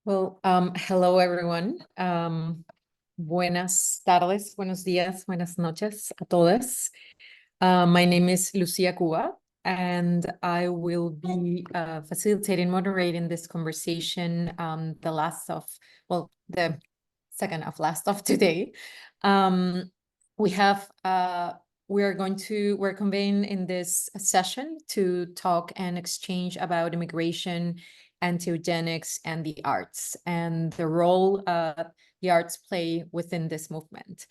Well, hello everyone. Buenas tardes, buenos días, buenas noches a todos. My name is Lucia Cuba, and I will be facilitating, moderating this conversation, the second of last of today. We're convening in this session to talk and exchange about immigration, anti-eugenics, and the arts, and the role the arts play within this movement.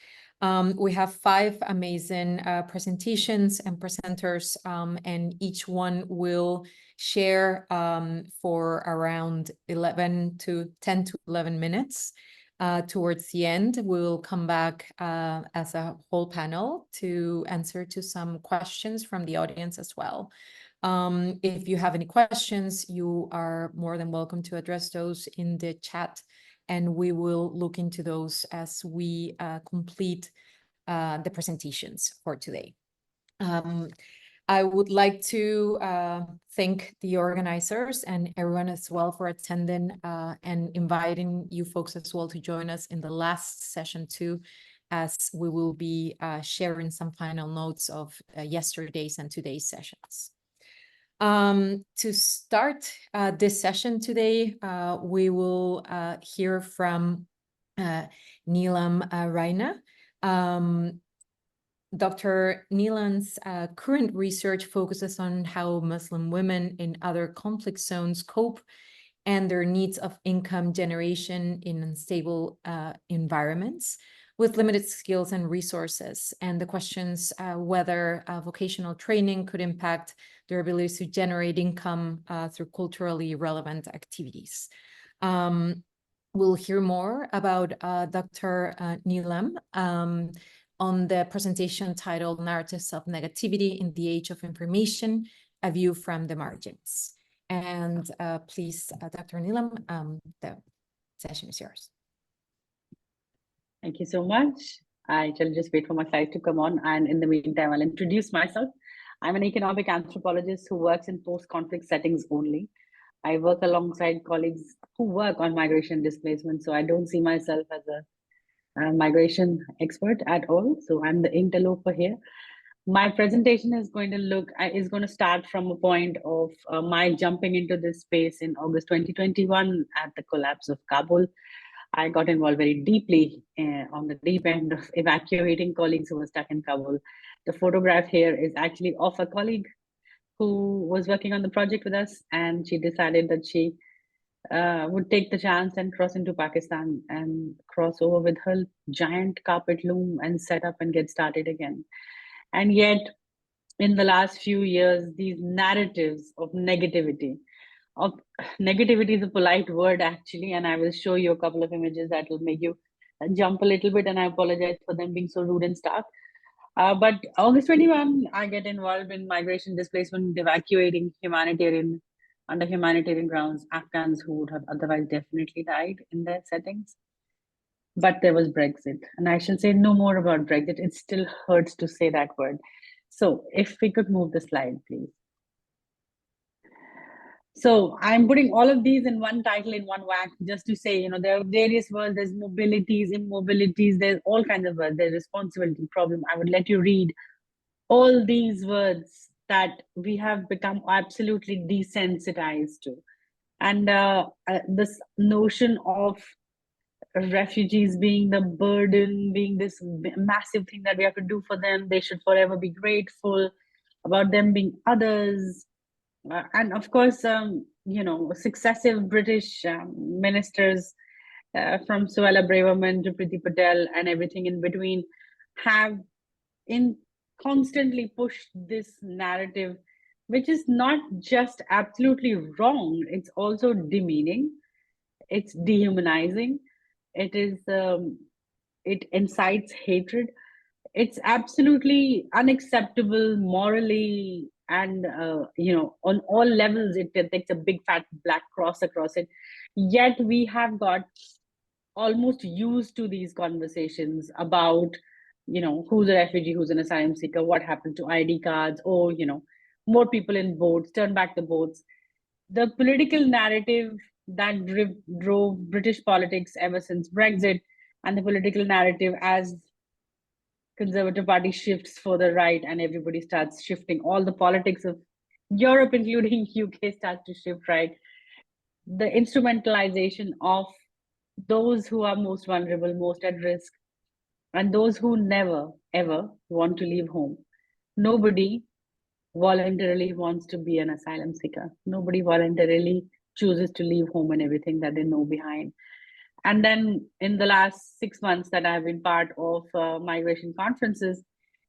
We have 5 amazing presentations and presenters, and each one will share for around 10 to 11 minutes. Towards the end, we will come back as a whole panel to answer to some questions from the audience as well. If you have any questions, you are more than welcome to address those in the chat, and we will look into those as we complete the presentations for today. I would like to thank the organizers and everyone as well for attending and inviting you folks as well to join us in the last session too, as we will be sharing some final notes of yesterday's and today's sessions. To start this session today, we will hear from Neelam Raina. Dr. Neelam's current research focuses on how Muslim women in other conflict zones cope and their needs of income generation in unstable environments with limited skills and resources, and the questions whether vocational training could impact their ability to generate income through culturally relevant activities. We'll hear more about Dr. Neelam on the presentation titled Narratives of Negativity in the Age of Information, A View from the Margins. And please, Dr. Neelam, the session is yours. Thank you so much. I shall just wait for my slide to come on, and in the meantime, I'll introduce myself. I'm an economic anthropologist who works in post-conflict settings only. I work alongside colleagues who work on migration displacement, so I don't see myself as a migration expert at all. So I'm the interloper here. My presentation is going to start from a point of my jumping into this space in August 2021 at the collapse of Kabul. I got involved very deeply on the deep end of evacuating colleagues who were stuck in Kabul. The photograph here is actually of a colleague who was working on the project with us, and she decided that she would take the chance and cross into Pakistan and cross over with her giant carpet loom and set up and get started again. And yet, in the last few years, these narratives of negativity is a polite word actually, and I will show you a couple of images that will make you jump a little bit, and I apologize for them being so rude and stark. But August 21, I get involved in migration displacement, evacuating under humanitarian grounds, Afghans who would have otherwise definitely died in their settings. But there was Brexit, and I shall say no more about Brexit. It still hurts to say that word. So if we could move the slide, please. So I'm putting all of these in one title, in one whack, just to say, there are various words, there's mobilities, immobilities, there's all kinds of words, there's responsibility, problem. I would let you read all these words that we have become absolutely desensitized to. And this notion of refugees being the burden, being this massive thing that we have to do for them, they should forever be grateful, about them being others. And of course, successive British ministers from Suella Braverman to Priti Patel and everything in between have constantly pushed this narrative, which is not just absolutely wrong, it's also demeaning, it's dehumanizing, it incites hatred, it's absolutely unacceptable morally, and on all levels it takes a big fat black cross across it. Yet we have got almost used to these conversations about who's a refugee, who's an asylum seeker, what happened to ID cards, more people in boats, turn back the boats. The political narrative that drove British politics ever since Brexit, and the political narrative as Conservative Party shifts further right and everybody starts shifting. All the politics of Europe, including UK, starts to shift right. The instrumentalization of those who are most vulnerable, most at risk, and those who never, ever want to leave home. Nobody voluntarily wants to be an asylum seeker. Nobody voluntarily chooses to leave home and everything that they know behind. And then in the last 6 months that I've been part of migration conferences,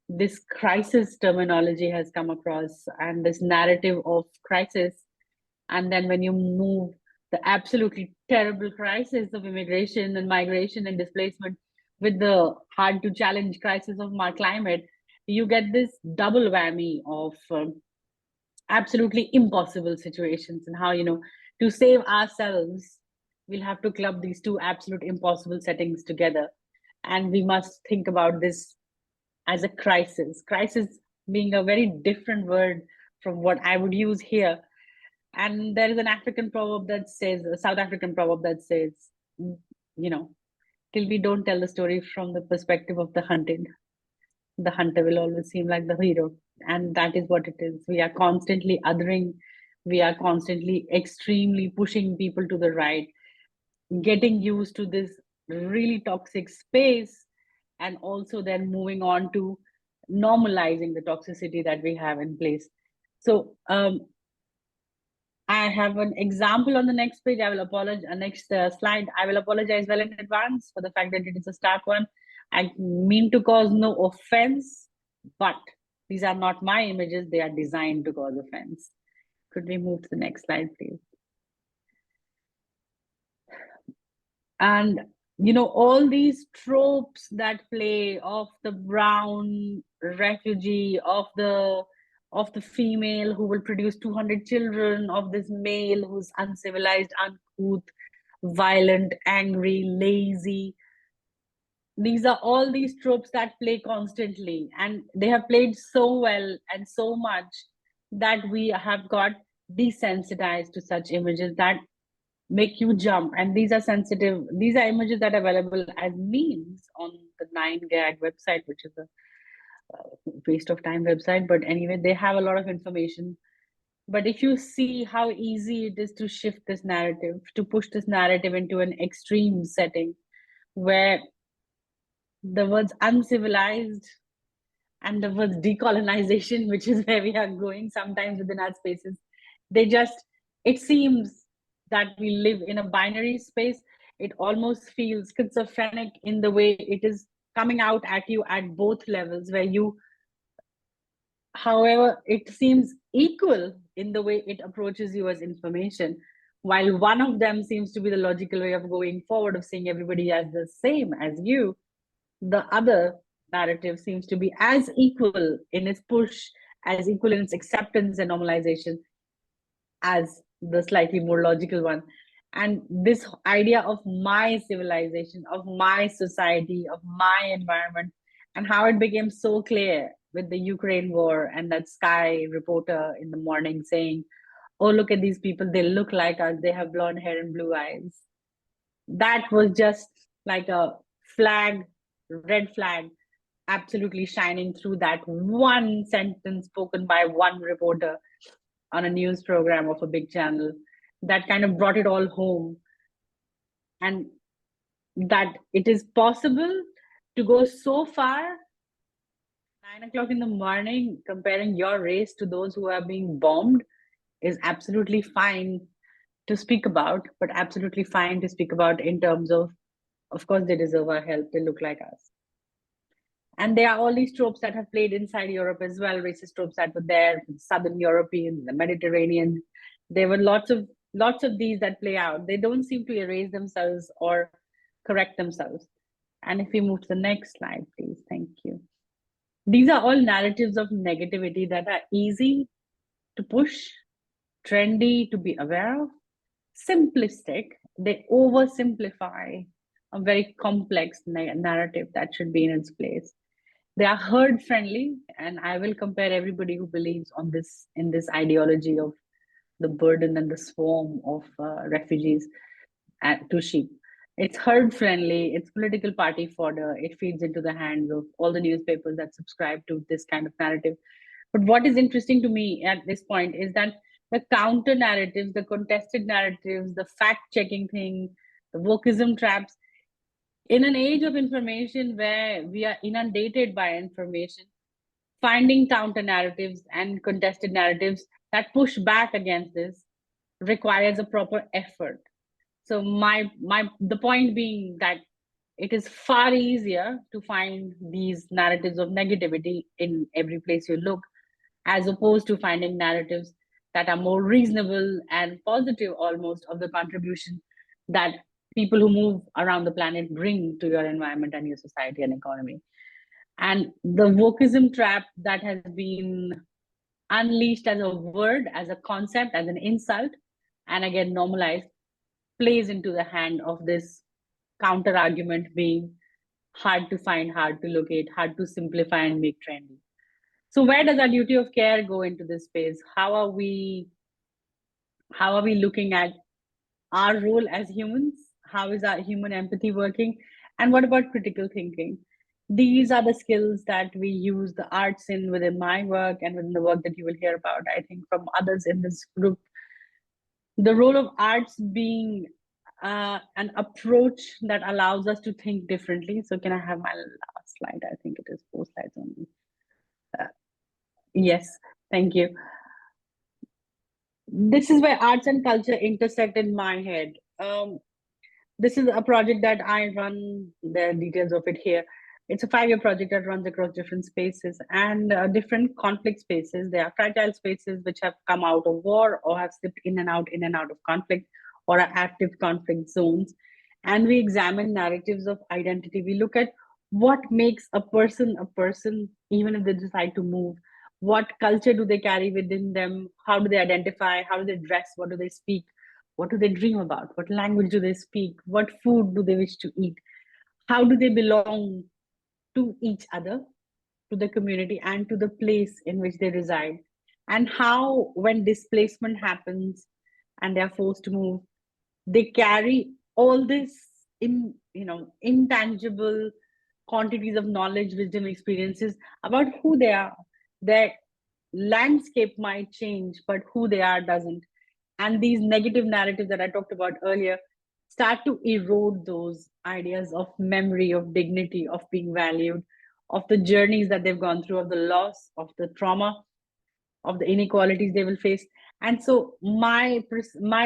this crisis terminology has come across and this narrative of crisis. And then when you move the absolutely terrible crisis of immigration and migration and displacement with the hard to challenge crisis of my climate, you get this double whammy of absolutely impossible situations, and how, to save ourselves, we'll have to club these two absolute impossible settings together. And we must think about this as a crisis being a very different word from what I would use here. And there is an African proverb that says, a South African proverb that says, till we don't tell the story from the perspective of the hunted, the hunter will always seem like the hero. And that is what it is. We are constantly othering, we are constantly extremely pushing people to the right, getting used to this really toxic space, and also then moving on to normalizing the toxicity that we have in place. So I have an example on the next page. I will apologize. Next slide. I will apologize well in advance for the fact that it is a stark one. I mean to cause no offense, but these are not my images. They are designed to cause offense. Could we move to the next slide, please? And all these tropes that play of the brown refugee, of the female who will produce 200 children, of this male who's uncivilized, uncouth, violent, angry, lazy. These are all these tropes that play constantly, and they have played so well and so much that we have got desensitized to such images that make you jump. And these are images that are available as memes on the 9gag website, which is a waste of time website, but anyway, they have a lot of information. But if you see how easy it is to shift this narrative, to push this narrative into an extreme setting where the words uncivilized and the words decolonization, which is where we are going sometimes within our spaces, it seems that we live in a binary space. It almost feels schizophrenic in the way it is coming out at you at both levels, where however, it seems equal in the way it approaches you as information. While one of them seems to be the logical way of going forward, of seeing everybody as the same as you, the other narrative seems to be as equal in its push, as equal in its acceptance and normalization as the slightly more logical one. And this idea of my civilization, of my society, of my environment, and how it became so clear with the Ukraine war and that Sky reporter in the morning saying, "Oh, look at these people, they look like us, they have blonde hair and blue eyes." That was just like a red flag, absolutely shining through that one sentence spoken by one reporter on a news program of a big channel. That kind of brought it all home. And that it is possible to go so far, 9 o'clock in the morning, comparing your race to those who are being bombed, is absolutely fine to speak about, but absolutely fine to speak about in terms of course, they deserve our help, they look like us. And there are all these tropes that have played inside Europe as well, racist tropes that were there, Southern Europeans, the Mediterranean. There were lots of these that play out. They don't seem to erase themselves or correct themselves. And if we move to the next slide, please, thank you. These are all narratives of negativity that are easy to push, trendy to be aware of, simplistic. They oversimplify a very complex narrative that should be in its place. They are herd friendly, and I will compare everybody who believes in this ideology of the burden and the swarm of refugees to sheep. It's herd friendly, it's political party fodder, it feeds into the hands of all the newspapers that subscribe to this kind of narrative. But what is interesting to me at this point is that the counter narratives, the contested narratives, the fact checking thing, the wokeism traps, in an age of information where we are inundated by information, finding counter narratives and contested narratives that push back against this requires a proper effort. So the point being that it is far easier to find these narratives of negativity in every place you look, as opposed to finding narratives that are more reasonable and positive almost of the contribution that people who move around the planet bring to your environment and your society and economy. And the wokeism trap that has been unleashed as a word, as a concept, as an insult, and again normalized, plays into the hand of this counter argument being hard to find, hard to locate, hard to simplify and make trendy. So where does our duty of care go into this space? How are we looking at our role as humans? How is our human empathy working? And what about critical thinking? These are the skills that we use the arts in within my work and within the work that you will hear about, I think, from others in this group. The role of arts being an approach that allows us to think differently. So can I have my last slide? I think it is 4 slides only. Yes, thank you. This is where arts and culture intersect in my head. This is a project that I run, the details of it here. It's a 5-year project that runs across different spaces and different conflict spaces. There are fragile spaces which have come out of war or have slipped in and out of conflict, or are active conflict zones. And we examine narratives of identity. We look at what makes a person, even if they decide to move. What culture do they carry within them? How do they identify? How do they dress? What do they speak? What do they dream about? What language do they speak? What food do they wish to eat? How do they belong to each other, to the community, and to the place in which they reside? And how, when displacement happens and they are forced to move, they carry all this intangible quantities of knowledge, wisdom, experiences about who they are. Their landscape might change, but who they are doesn't. And these negative narratives that I talked about earlier start to erode those ideas of memory, of dignity, of being valued, of the journeys that they've gone through, of the loss, of the trauma, of the inequalities they will face. And so my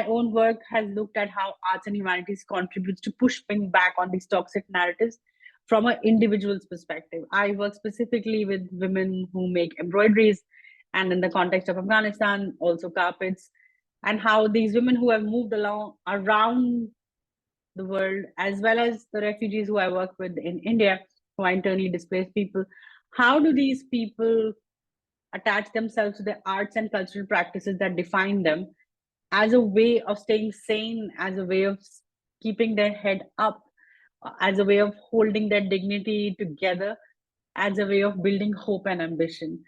own work has looked at how arts and humanities contributes to pushing back on these toxic narratives from an individual's perspective. I work specifically with women who make embroideries, and in the context of Afghanistan, also carpets, and how these women who have moved around the world, as well as the refugees who I work with in India, who are internally displaced people, how do these people attach themselves to the arts and cultural practices that define them as a way of staying sane, as a way of keeping their head up, as a way of holding their dignity together, as a way of building hope and ambition.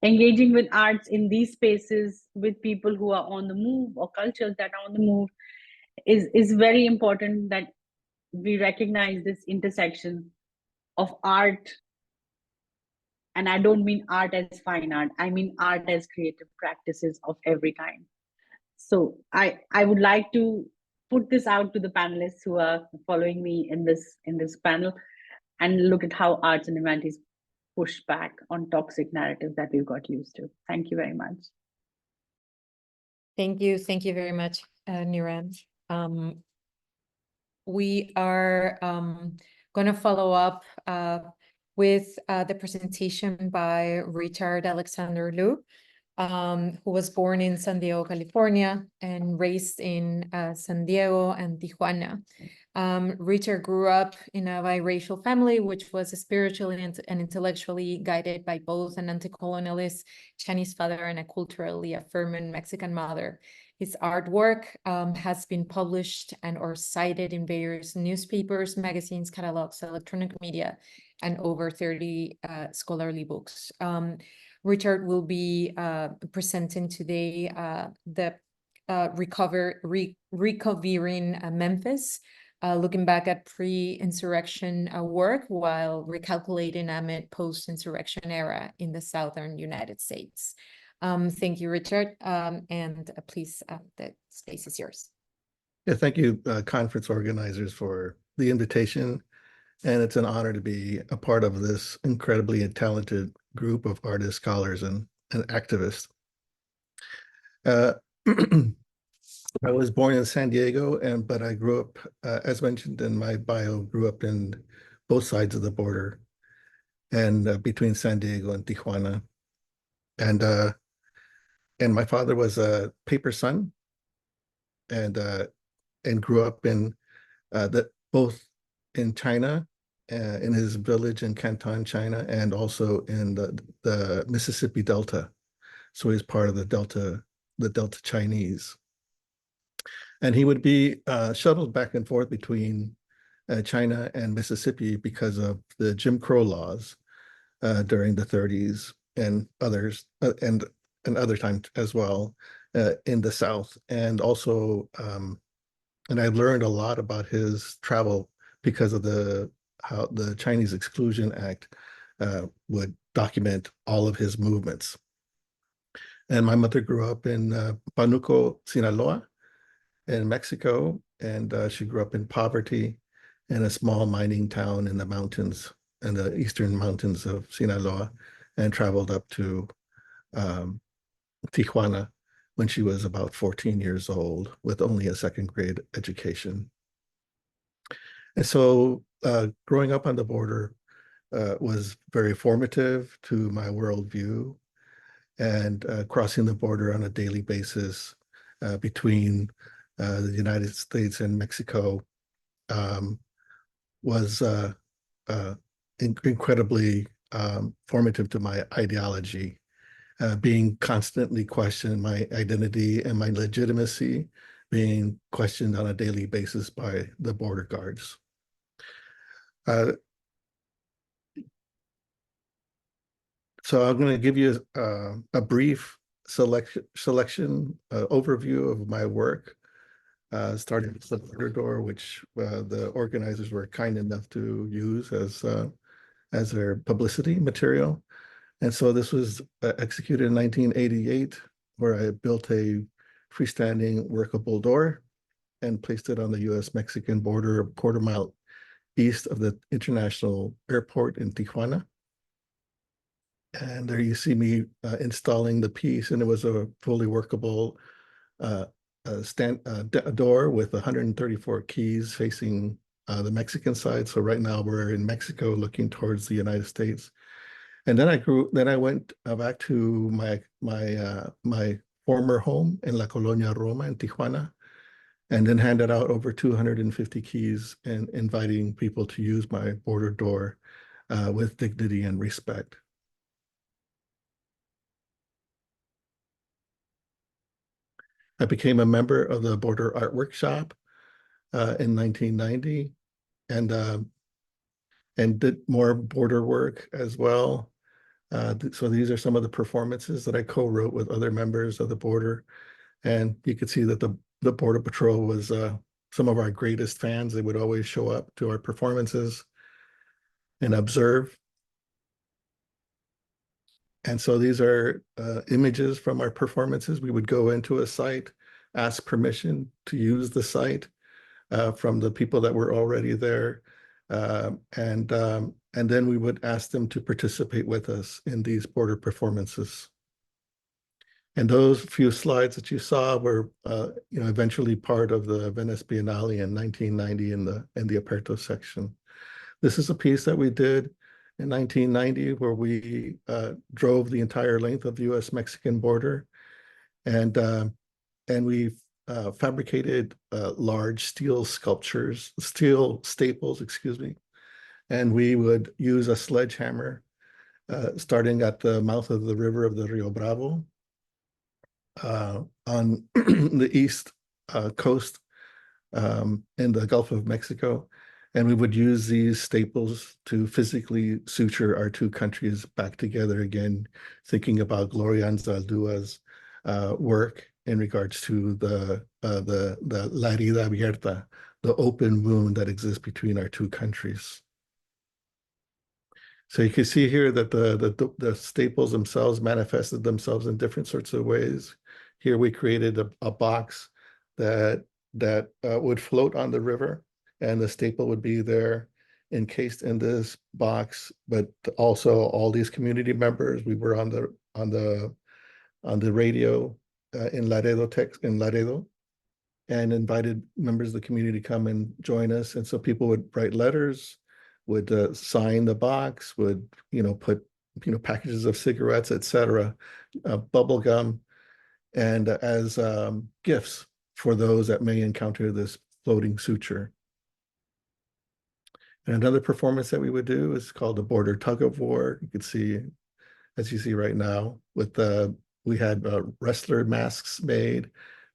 Engaging with arts in these spaces with people who are on the move or cultures that are on the move is very important, that we recognize this intersection of art. And I don't mean art as fine art, I mean art as creative practices of every kind. So I would like to put this out to the panelists who are following me in this panel, and look at how arts and humanities push back on toxic narratives that we've got used to. Thank you very much. Thank you very much, Niran. We are going to follow up with the presentation by Richard Alexander Liu, who was born in San Diego, California, and raised in San Diego and Tijuana. Richard grew up in a biracial family, which was spiritually and intellectually guided by both an anti-colonialist Chinese father and a culturally affirming Mexican mother. His artwork has been published and or cited in various newspapers, magazines, catalogs, electronic media, and over 30 scholarly books. Richard will be presenting today the recovering Memphis, looking back at pre-insurrection work while recalculating amid post-insurrection era in the Southern United States. Thank you, Richard, and please, the space is yours. Yeah, thank you, conference organizers, for the invitation. And it's an honor to be a part of this incredibly talented group of artists, scholars, and activists. I was born in San Diego, but I grew up, as mentioned in my bio, grew up in both sides of the border and between San Diego and Tijuana. And my father was a paper son and grew up in both in China, in his village in Canton, China, and also in the Mississippi Delta. So he's part of the Delta Chinese. And he would be shuttled back and forth between China and Mississippi because of the Jim Crow laws during the 30s and others, and other times as well in the South. And also, and I learned a lot about his travel because of how the Chinese Exclusion Act would document all of his movements. And my mother grew up in Panuco, Sinaloa, in Mexico, and she grew up in poverty in a small mining town in the mountains, in the eastern mountains of Sinaloa, and traveled up to Tijuana when she was about 14 years old with only a second grade education. And so growing up on the border was very formative to my worldview, and crossing the border on a daily basis between the United States and Mexico was incredibly formative to my ideology, being constantly questioned, my identity and my legitimacy being questioned on a daily basis by the border guards. So I'm going to give you a brief selection overview of my work, starting with the border door, which the organizers were kind enough to use as their publicity material. And so this was executed in 1988, where I built a freestanding workable door and placed it on the US-Mexican border, a quarter mile east of the international airport in Tijuana. And there you see me installing the piece, and it was a fully workable door with 134 keys facing the Mexican side. So right now we're in Mexico looking towards the United States. And then I went back to my former home in La Colonia Roma in Tijuana, and then handed out over 250 keys and inviting people to use my border door with dignity and respect. I became a member of the Border Art Workshop in 1990, and did more border work as well. So these are some of the performances that I co-wrote with other members of the border. And you could see that the Border Patrol was some of our greatest fans. They would always show up to our performances and observe. And so these are images from our performances. We would go into a site, ask permission to use the site from the people that were already there. And then we would ask them to participate with us in these border performances. And those few slides that you saw were, eventually part of the Venice Biennale in 1990 in the Aperto section. This is a piece that we did in 1990 where we drove the entire length of the U.S.-Mexican border, and we fabricated large steel staples, excuse me, and we would use a sledgehammer starting at the mouth of the river of the Rio Bravo on the east coast in the Gulf of Mexico. And we would use these staples to physically suture our two countries back together again, thinking about Gloria Anzaldua's work in regards to the La herida abierta, the open wound that exists between our two countries. So you can see here that the staples themselves manifested themselves in different sorts of ways. Here we created a box that would float on the river, and the staple would be there encased in this box. But also all these community members, we were on the radio in Laredo, and invited members of the community to come and join us. And so people would write letters, would sign the box, would put packages of cigarettes, etc., bubble gum, and as gifts for those that may encounter this floating suture. And another performance that we would do is called the border tug of war. You can see, as you see right now, with we had wrestler masks made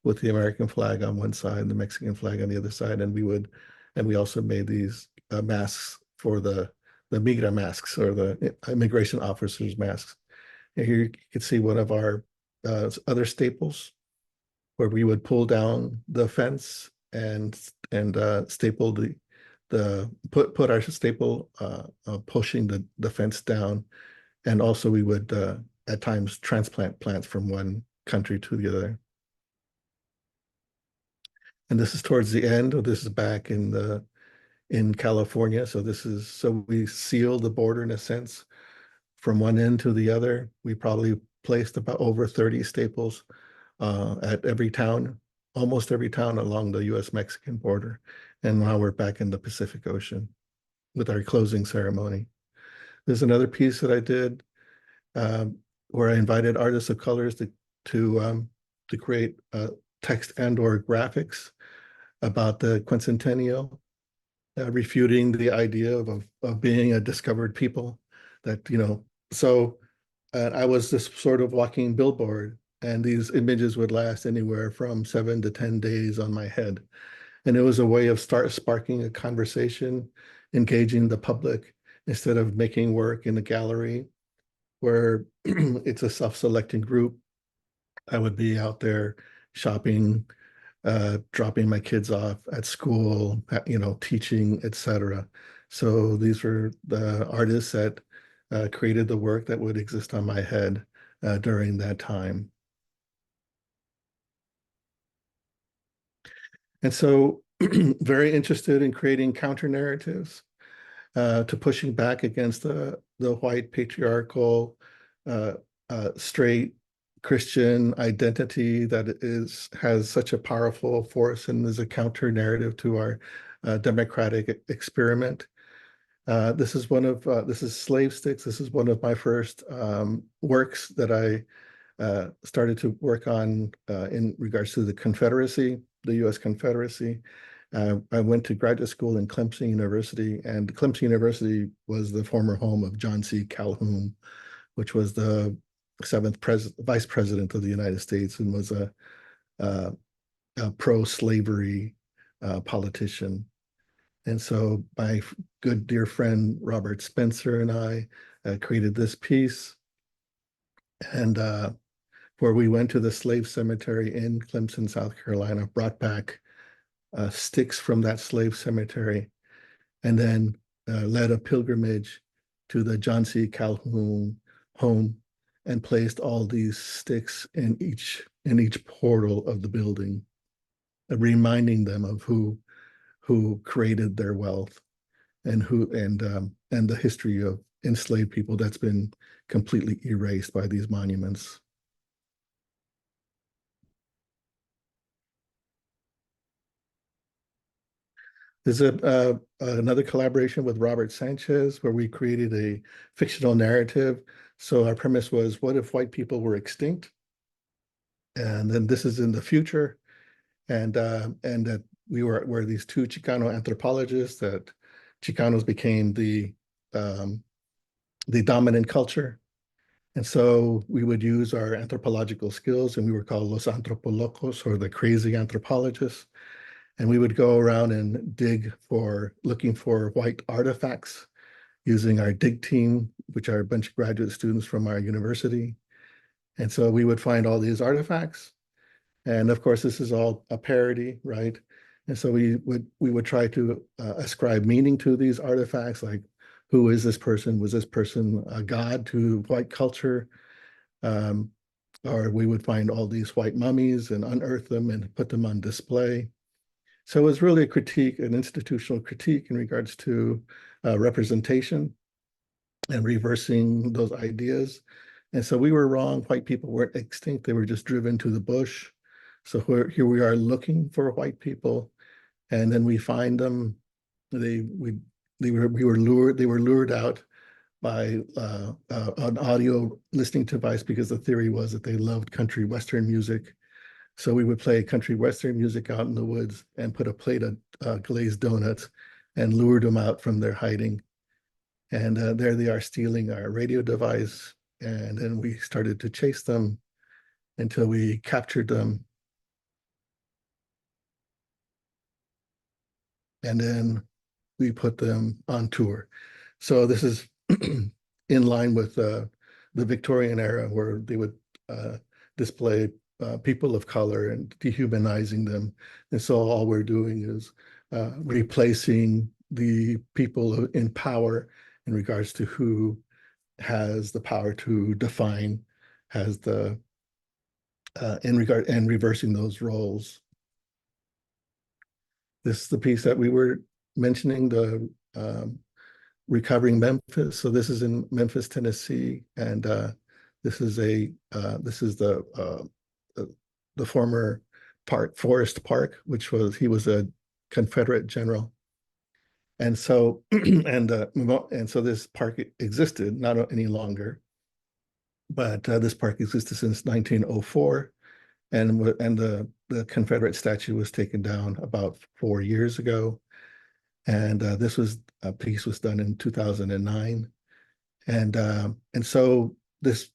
with the American flag on one side and the Mexican flag on the other side, and we also made these masks for the migra masks, or the immigration officers masks. And here you can see one of our other staples, where we would pull down the fence and staple put our staple pushing the fence down. And also we would at times transplant plants from one country to the other. And this is towards the end. This is back in California. So we sealed the border in a sense from one end to the other. We probably placed about over 30 staples at every town, almost every town along the US-Mexican border. And now we're back in the Pacific Ocean with our closing ceremony. There's another piece that I did where I invited artists of colors to create text and/or graphics about the quincentennial, refuting the idea of being a discovered people. So I was this sort of walking billboard, and these images would last anywhere from 7 to 10 days on my head. And it was a way of sparking a conversation, engaging the public, instead of making work in a gallery where it's a self-selecting group. I would be out there shopping, dropping my kids off at school, teaching, etc. So these were the artists that created the work that would exist on my head during that time. And so very interested in creating counter narratives to pushing back against the white patriarchal straight Christian identity that has such a powerful force and is a counter narrative to our democratic experiment. This is Slave Sticks. This is one of my first works that I started to work on in regards to the Confederacy, the U.S. Confederacy. I went to graduate school in Clemson University, and Clemson University was the former home of John C. Calhoun, which was the 7th vice president of the United States, and was a pro-slavery politician. And so my good dear friend Robert Spencer and I created this piece, and where we went to the slave cemetery in Clemson, South Carolina, brought back sticks from that slave cemetery, and then led a pilgrimage to the John C. Calhoun home, and placed all these sticks in each portal of the building, reminding them of who created their wealth, and the history of enslaved people that's been completely erased by these monuments. There's another collaboration with Robert Sanchez where we created a fictional narrative. So our premise was, what if white people were extinct? And then this is in the future, and that we're these two Chicano anthropologists, that Chicanos became the dominant culture. And so we would use our anthropological skills, and we were called Los Antropolocos, or the crazy anthropologists. And we would go around and looking for white artifacts using our dig team, which are a bunch of graduate students from our university. And so we would find all these artifacts. And of course, this is all a parody, right? And so we would try to ascribe meaning to these artifacts, like who is this person? Was this person a god to white culture? Or we would find all these white mummies and unearth them and put them on display. So it was really a critique, an institutional critique in regards to representation and reversing those ideas. And so we were wrong. White people weren't extinct. They were just driven to the bush. So here we are looking for white people, and then we find them. We were lured out by an audio listening device, because the theory was that they loved country western music. So we would play country western music out in the woods and put a plate of glazed donuts and lured them out from their hiding. And there they are stealing our radio device. And then we started to chase them until we captured them. And then we put them on tour. So this is in line with the Victorian era, where they would display people of color and dehumanizing them. And so all we're doing is replacing the people in power in regards to who has the power to define, has the and reversing those roles. This is the piece that we were mentioning, the Recovering Memphis. So this is in Memphis, Tennessee, and this is the former Forest Park, which he was a Confederate general. And so and so this park existed, not any longer, but this park existed since 1904, and the Confederate statue was taken down about 4 years ago. And this piece was done in 2009. And so this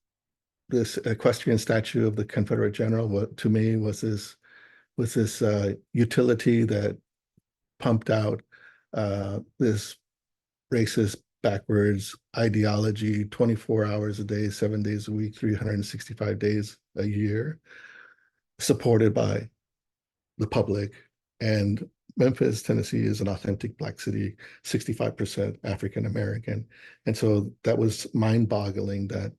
equestrian statue of the Confederate general, to me, was this utility that pumped out this racist, backwards ideology 24 hours a day, 7 days a week, 365 days a year, supported by the public. And Memphis, Tennessee is an authentic Black city, 65% African American. And so that was mind-boggling that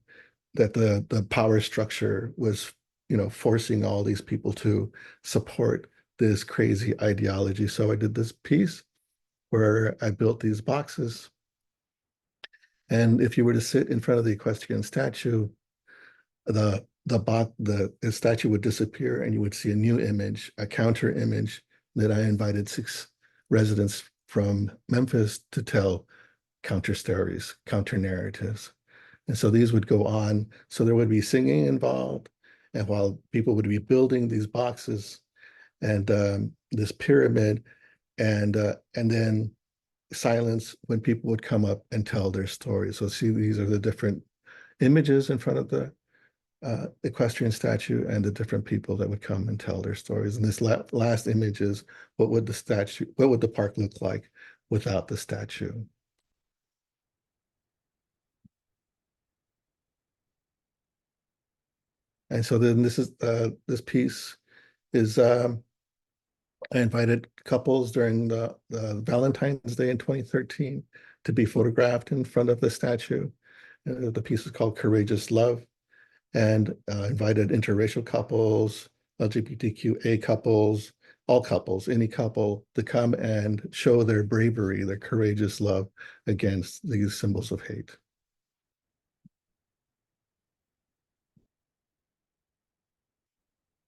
the power structure was, forcing all these people to support this crazy ideology. So I did this piece where I built these boxes. And if you were to sit in front of the equestrian statue, the statue would disappear and you would see a new image, a counter image that I invited 6 residents from Memphis to tell counter stories, counter narratives. And so these would go on. So there would be singing involved, and while people would be building these boxes and this pyramid, and then silence when people would come up and tell their stories. So see, these are the different images in front of the equestrian statue and the different people that would come and tell their stories. And this last image is what would the park look like without the statue? And so then this piece is I invited couples during the Valentine's Day in 2013 to be photographed in front of the statue. The piece is called Courageous Love, and invited interracial couples, LGBTQA couples, all couples, any couple, to come and show their bravery, their courageous love against these symbols of hate.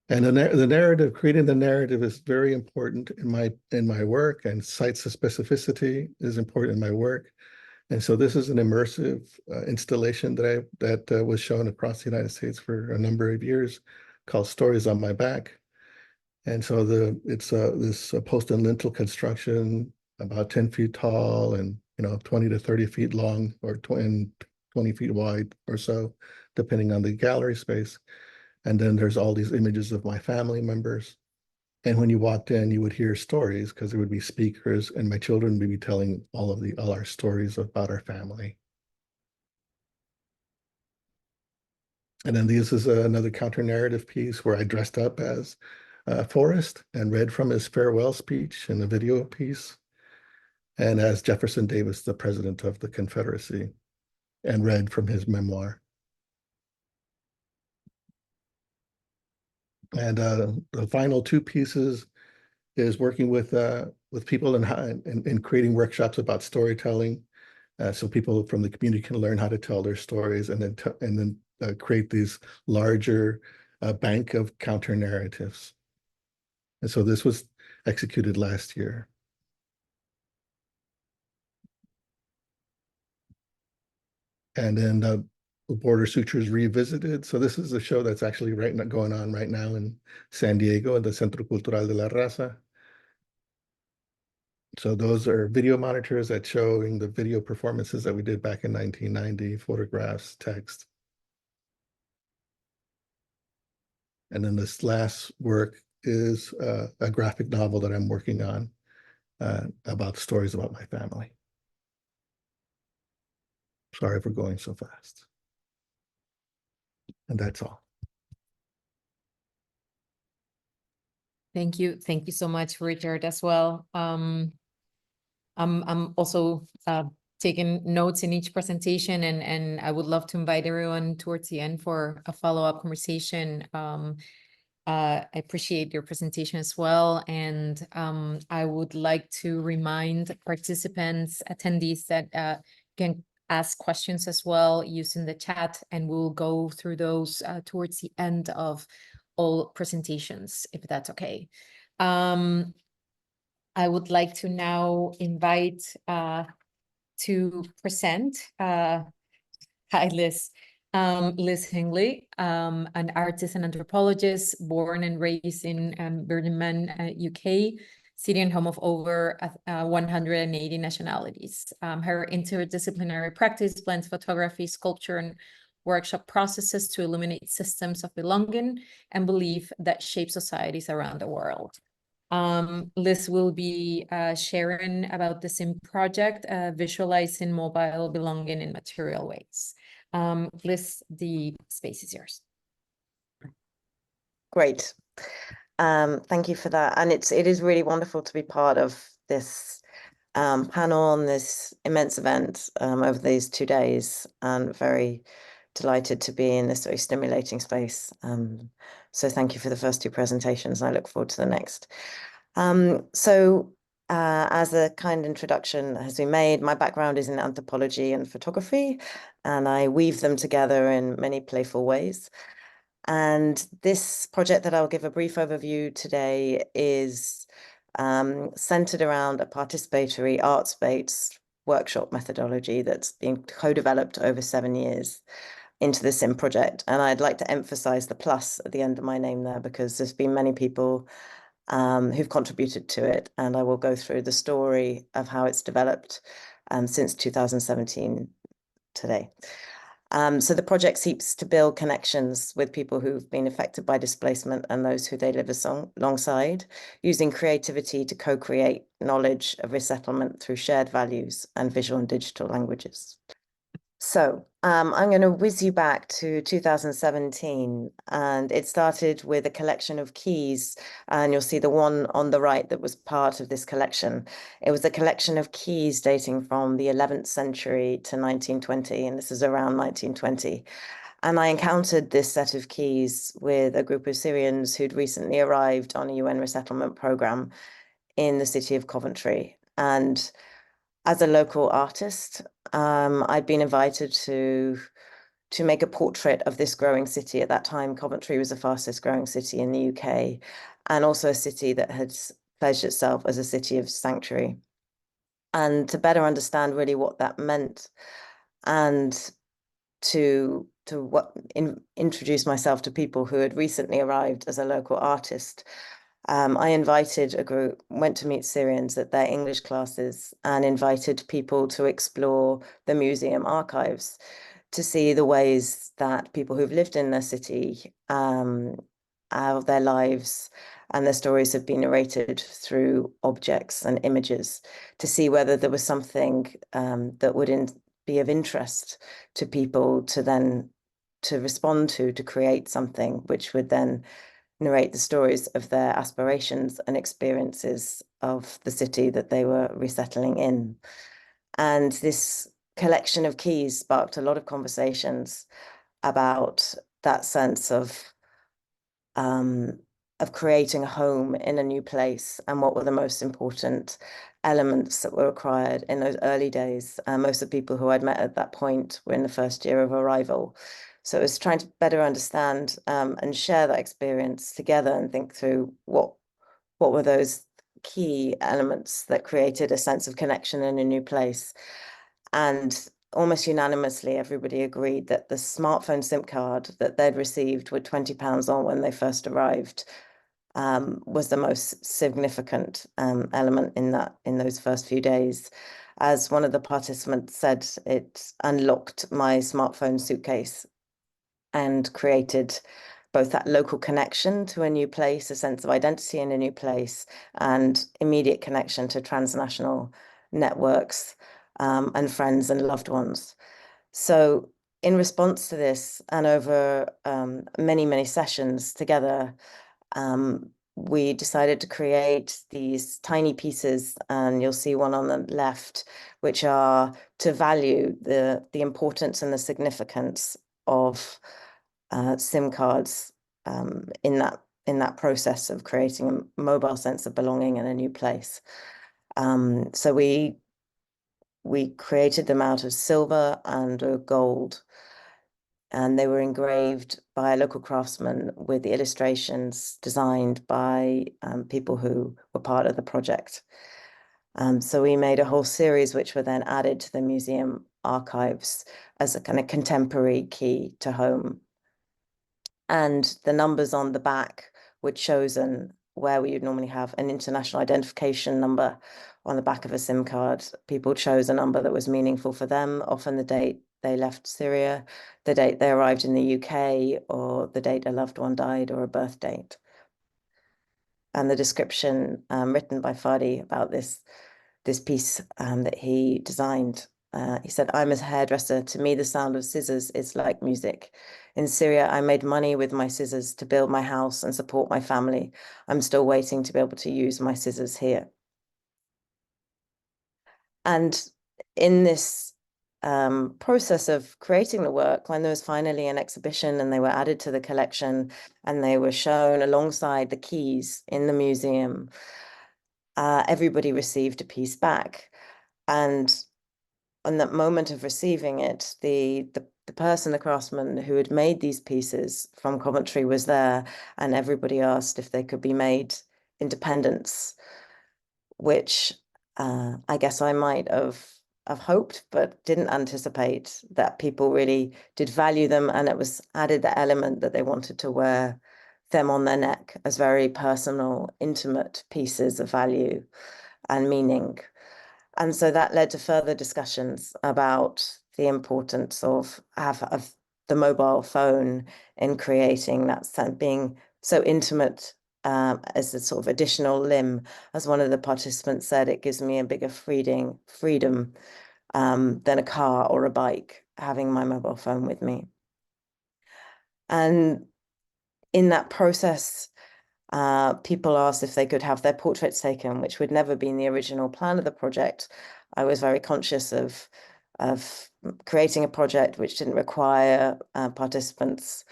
And the narrative, creating the narrative, is very important in my work, and sites of specificity is important in my work. And so this is an immersive installation that was shown across the United States for a number of years, called Stories on My Back. And so it's this post and lintel construction, about 10 feet tall and 20 to 30 feet long, or 20 feet wide or so, depending on the gallery space. And then there's all these images of my family members. And when you walked in, you would hear stories because there would be speakers, and my children would be telling all our stories about our family. And then this is another counter-narrative piece where I dressed up as Forrest and read from his farewell speech in a video piece, and as Jefferson Davis, the president of the Confederacy, and read from his memoir. And the final two pieces is working with people and creating workshops about storytelling, so people from the community can learn how to tell their stories, and then create these larger bank of counter narratives. And so this was executed last year. And then the Border Sutures Revisited. So this is a show that's actually going on right now in San Diego at the Centro Cultural de la Raza. So those are video monitors that showing the video performances that we did back in 1990, photographs, text. And then this last work is a graphic novel that I'm working on about stories about my family. Sorry for going so fast. And that's all. Thank you. Thank you so much, Richard, as well. I'm also taking notes in each presentation, and I would love to invite everyone towards the end for a follow-up conversation. I appreciate your presentation as well, and I would like to remind participants, attendees that can ask questions as well using the chat, and we'll go through those towards the end of all presentations, if that's okay. I would like to now invite to present, hi Liz, Liz Hingley, an artist and anthropologist born and raised in Birmingham, UK, city and home of over 180 nationalities. Her interdisciplinary practice blends photography, sculpture, and workshop processes to illuminate systems of belonging and belief that shape societies around the world. Liz will be sharing about the same project, visualizing mobile belonging in material ways. Liz, the space is yours. Great. Thank you for that. And it is really wonderful to be part of this panel on this immense event over these 2 days, and very delighted to be in this very stimulating space. So thank you for the first two presentations. I look forward to the next. As a kind introduction has been made, my background is in anthropology and photography, and I weave them together in many playful ways. And this project that I'll give a brief overview today is centered around a participatory arts-based workshop methodology that's been co-developed over 7 years into the SIM project. And I'd like to emphasize the plus at the end of my name there, because there's been many people who've contributed to it, and I will go through the story of how it's developed since 2017 today. So the project seeks to build connections with people who've been affected by displacement and those who they live alongside, using creativity to co-create knowledge of resettlement through shared values and visual and digital languages. So I'm going to whiz you back to 2017, and it started with a collection of keys, and you'll see the one on the right that was part of this collection. It was a collection of keys dating from the 11th century to 1920, and this is around 1920. And I encountered this set of keys with a group of Syrians who'd recently arrived on a UN resettlement program in the city of Coventry. And as a local artist, I'd been invited to make a portrait of this growing city. At that time, Coventry was the fastest growing city in the UK, and also a city that had pledged itself as a city of sanctuary. And to better understand really what that meant, and to introduce myself to people who had recently arrived as a local artist, I invited a group, went to meet Syrians at their English classes, and invited people to explore the museum archives to see the ways that people who've lived in their city, how their lives and their stories have been narrated through objects and images to see whether there was something that would be of interest to people to then to respond to create something which would then narrate the stories of their aspirations and experiences of the city that they were resettling in. And this collection of keys sparked a lot of conversations about that sense of creating a home in a new place and what were the most important elements that were required in those early days. Most of the people who I'd met at that point were in the first year of arrival. So it was trying to better understand and share that experience together and think through what were those key elements that created a sense of connection in a new place. And almost unanimously, everybody agreed that the smartphone SIM card that they'd received with £20 on when they first arrived was the most significant element in those first few days. As one of the participants said, it unlocked my smartphone suitcase and created both that local connection to a new place, a sense of identity in a new place, and immediate connection to transnational networks and friends and loved ones. So in response to this, and over many, many sessions together, we decided to create these tiny pieces, and you'll see one on the left, which are to value the importance and the significance of SIM cards in that process of creating a mobile sense of belonging in a new place. So we created them out of silver and gold, and they were engraved by a local craftsman with the illustrations designed by people who were part of the project. So we made a whole series which were then added to the museum archives as a kind of contemporary key to home. And the numbers on the back were chosen where we would normally have an international identification number on the back of a SIM card. People chose a number that was meaningful for them, often the date they left Syria, the date they arrived in the UK, or the date a loved one died, or a birth date. And the description written by Fadi about this piece that he designed. He said, "I'm a hairdresser. To me, the sound of scissors is like music. In Syria, I made money with my scissors to build my house and support my family. I'm still waiting to be able to use my scissors here." And in this process of creating the work, when there was finally an exhibition and they were added to the collection and they were shown alongside the keys in the museum, everybody received a piece back. And on that moment of receiving it, the person, the craftsman who had made these pieces from Coventry was there, and everybody asked if they could be made independence, which I guess I might have hoped, but didn't anticipate that people really did value them, and it was added the element that they wanted to wear them on their neck as very personal, intimate pieces of value and meaning. And so that led to further discussions about the importance of the mobile phone in creating that being so intimate as a sort of additional limb. As one of the participants said, it gives me a bigger freedom than a car or a bike, having my mobile phone with me. And in that process, people asked if they could have their portraits taken, which would never been the original plan of the project. I was very conscious of creating a project which didn't require participants'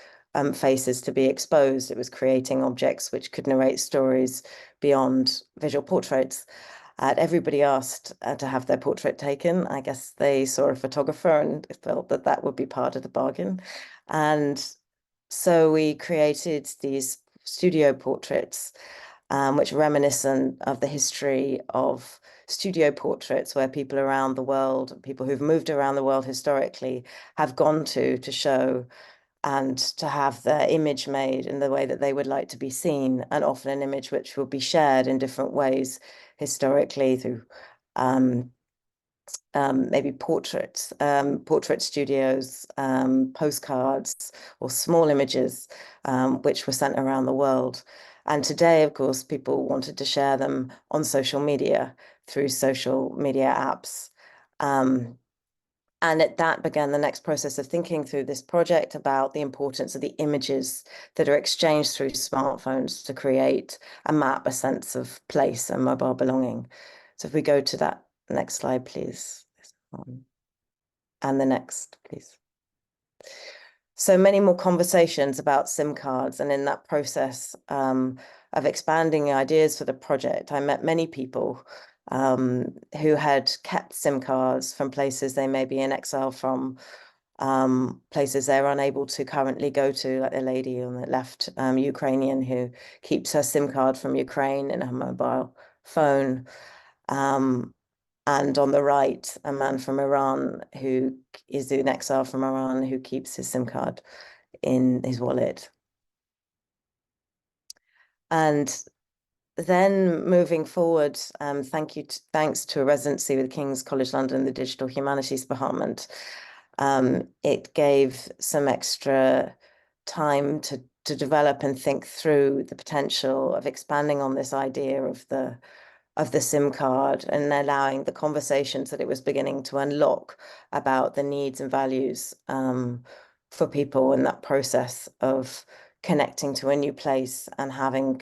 faces to be exposed. It was creating objects which could narrate stories beyond visual portraits. Everybody asked to have their portrait taken. I guess they saw a photographer and felt that that would be part of the bargain. And so we created these studio portraits, which are reminiscent of the history of studio portraits, where people around the world, people who've moved around the world historically, have gone to show and to have their image made in the way that they would like to be seen, and often an image which will be shared in different ways historically through maybe portrait studios, postcards, or small images which were sent around the world. And today, of course, people wanted to share them on social media through social media apps. And that began the next process of thinking through this project about the importance of the images that are exchanged through smartphones to create a map, a sense of place and mobile belonging. So if we go to that next slide, please. And the next, please. So many more conversations about SIM cards, and in that process of expanding ideas for the project, I met many people who had kept SIM cards from places they may be in exile from, places they're unable to currently go to, like the lady on the left, Ukrainian, who keeps her SIM card from Ukraine in her mobile phone. And on the right, a man from Iran who is in exile from Iran, who keeps his SIM card in his wallet. And then moving forward, thanks to a residency with King's College London, the Digital Humanities Department, it gave some extra time to develop and think through the potential of expanding on this idea of the SIM card and allowing the conversations that it was beginning to unlock about the needs and values for people in that process of connecting to a new place and having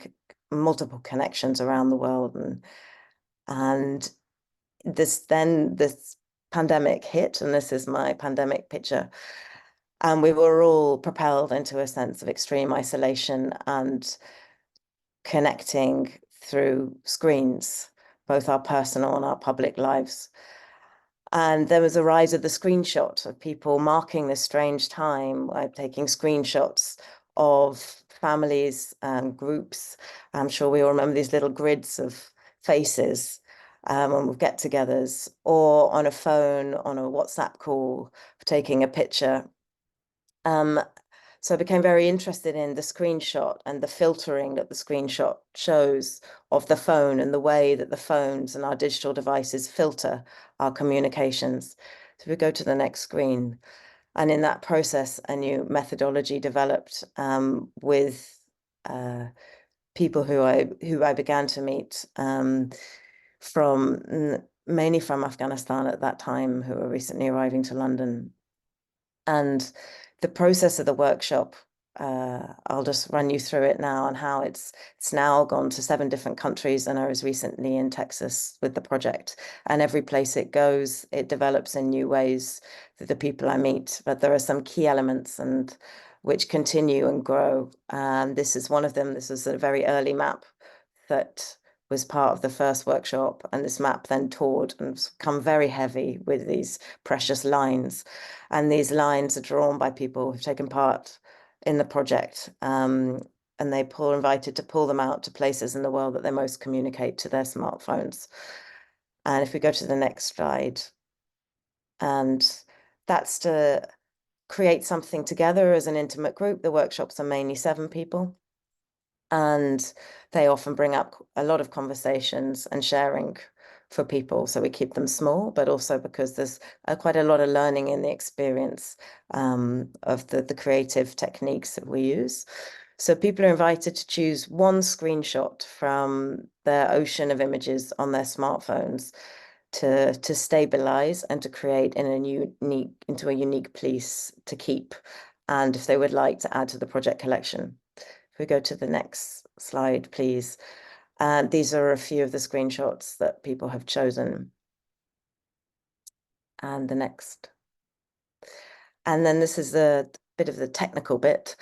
multiple connections around the world. And this pandemic hit, and this is my pandemic picture. And we were all propelled into a sense of extreme isolation and connecting through screens, both our personal and our public lives. And there was a rise of the screenshot of people marking this strange time, taking screenshots of families and groups. I'm sure we all remember these little grids of faces when we get-togethers, or on a phone, on a WhatsApp call, taking a picture. So I became very interested in the screenshot and the filtering that the screenshot shows of the phone and the way that the phones and our digital devices filter our communications. So we go to the next screen. And in that process, a new methodology developed with people who I began to meet mainly from Afghanistan at that time, who were recently arriving to London. And the process of the workshop, I'll just run you through it now, and how it's now gone to 7 different countries, and I was recently in Texas with the project. And every place it goes, it develops in new ways that the people I meet. But there are some key elements and which continue and grow. And this is one of them. This is a very early map that was part of the first workshop, and this map then toured and become very heavy with these precious lines. And these lines are drawn by people who've taken part in the project, and they're invited to pull them out to places in the world that they most communicate to their smartphones. And if we go to the next slide, and that's to create something together as an intimate group. The workshops are mainly 7 people. And they often bring up a lot of conversations and sharing for people. So we keep them small, but also because there's quite a lot of learning in the experience of the creative techniques that we use. So people are invited to choose one screenshot from their ocean of images on their smartphones to stabilize and to create into a unique piece to keep, and if they would like to add to the project collection. If we go to the next slide, please. These are a few of the screenshots that people have chosen. And the next. And then this is a bit of the technical bit.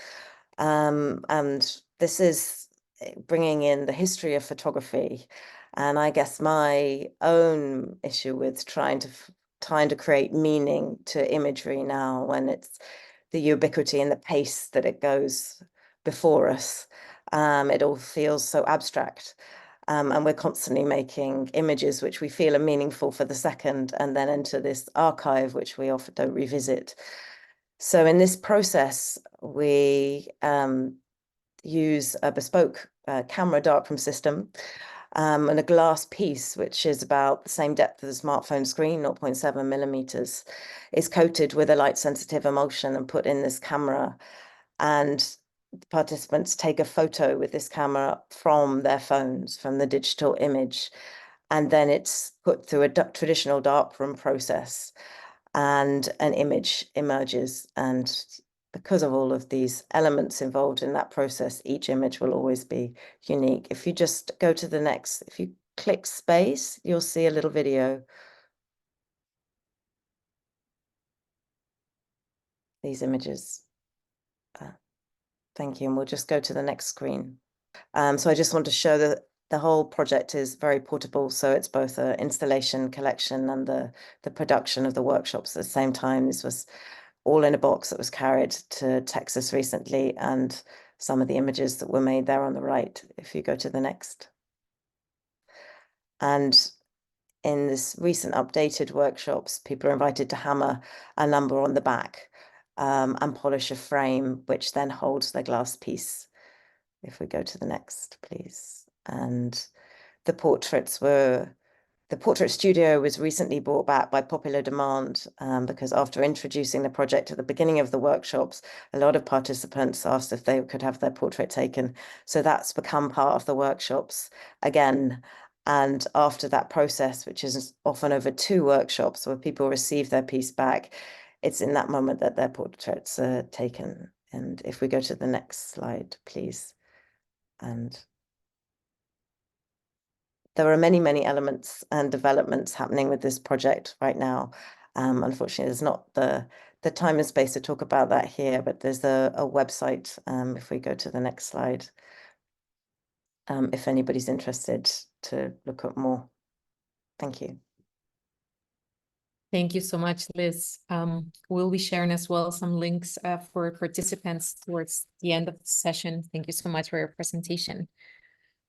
And this is bringing in the history of photography. And I guess my own issue with trying to create meaning to imagery now, when it's the ubiquity and the pace that it goes before us. It all feels so abstract. And we're constantly making images which we feel are meaningful for the second, and then enter this archive, which we often don't revisit. So in this process, we use a bespoke camera darkroom system and a glass piece, which is about the same depth as a smartphone screen, 0.7 millimeters, is coated with a light sensitive emulsion and put in this camera. And participants take a photo with this camera from their phones, from the digital image, and then it's put through a traditional darkroom process, and an image emerges. And because of all of these elements involved in that process, each image will always be unique. If you just go to the next, if you click space, you'll see a little video. These images. Thank you. And we'll just go to the next screen. So I just want to show that the whole project is very portable. So it's both an installation, collection, and the production of the workshops at the same time. This was all in a box that was carried to Texas recently, and some of the images that were made there on the right, if you go to the next. And in this recent updated workshops, people are invited to hammer a number on the back and polish a frame, which then holds the glass piece. If we go to the next, please. And the portrait studio was recently brought back by popular demand because after introducing the project at the beginning of the workshops, a lot of participants asked if they could have their portrait taken. So that's become part of the workshops again. And after that process, which is often over 2 workshops where people receive their piece back, it's in that moment that their portraits are taken. And if we go to the next slide, please. And there are many, many elements and developments happening with this project right now. Unfortunately, there's not the time and space to talk about that here, but there's a website, if we go to the next slide, if anybody's interested to look at more. Thank you. Thank you so much, Liz. We'll be sharing as well some links for participants towards the end of the session. Thank you so much for your presentation.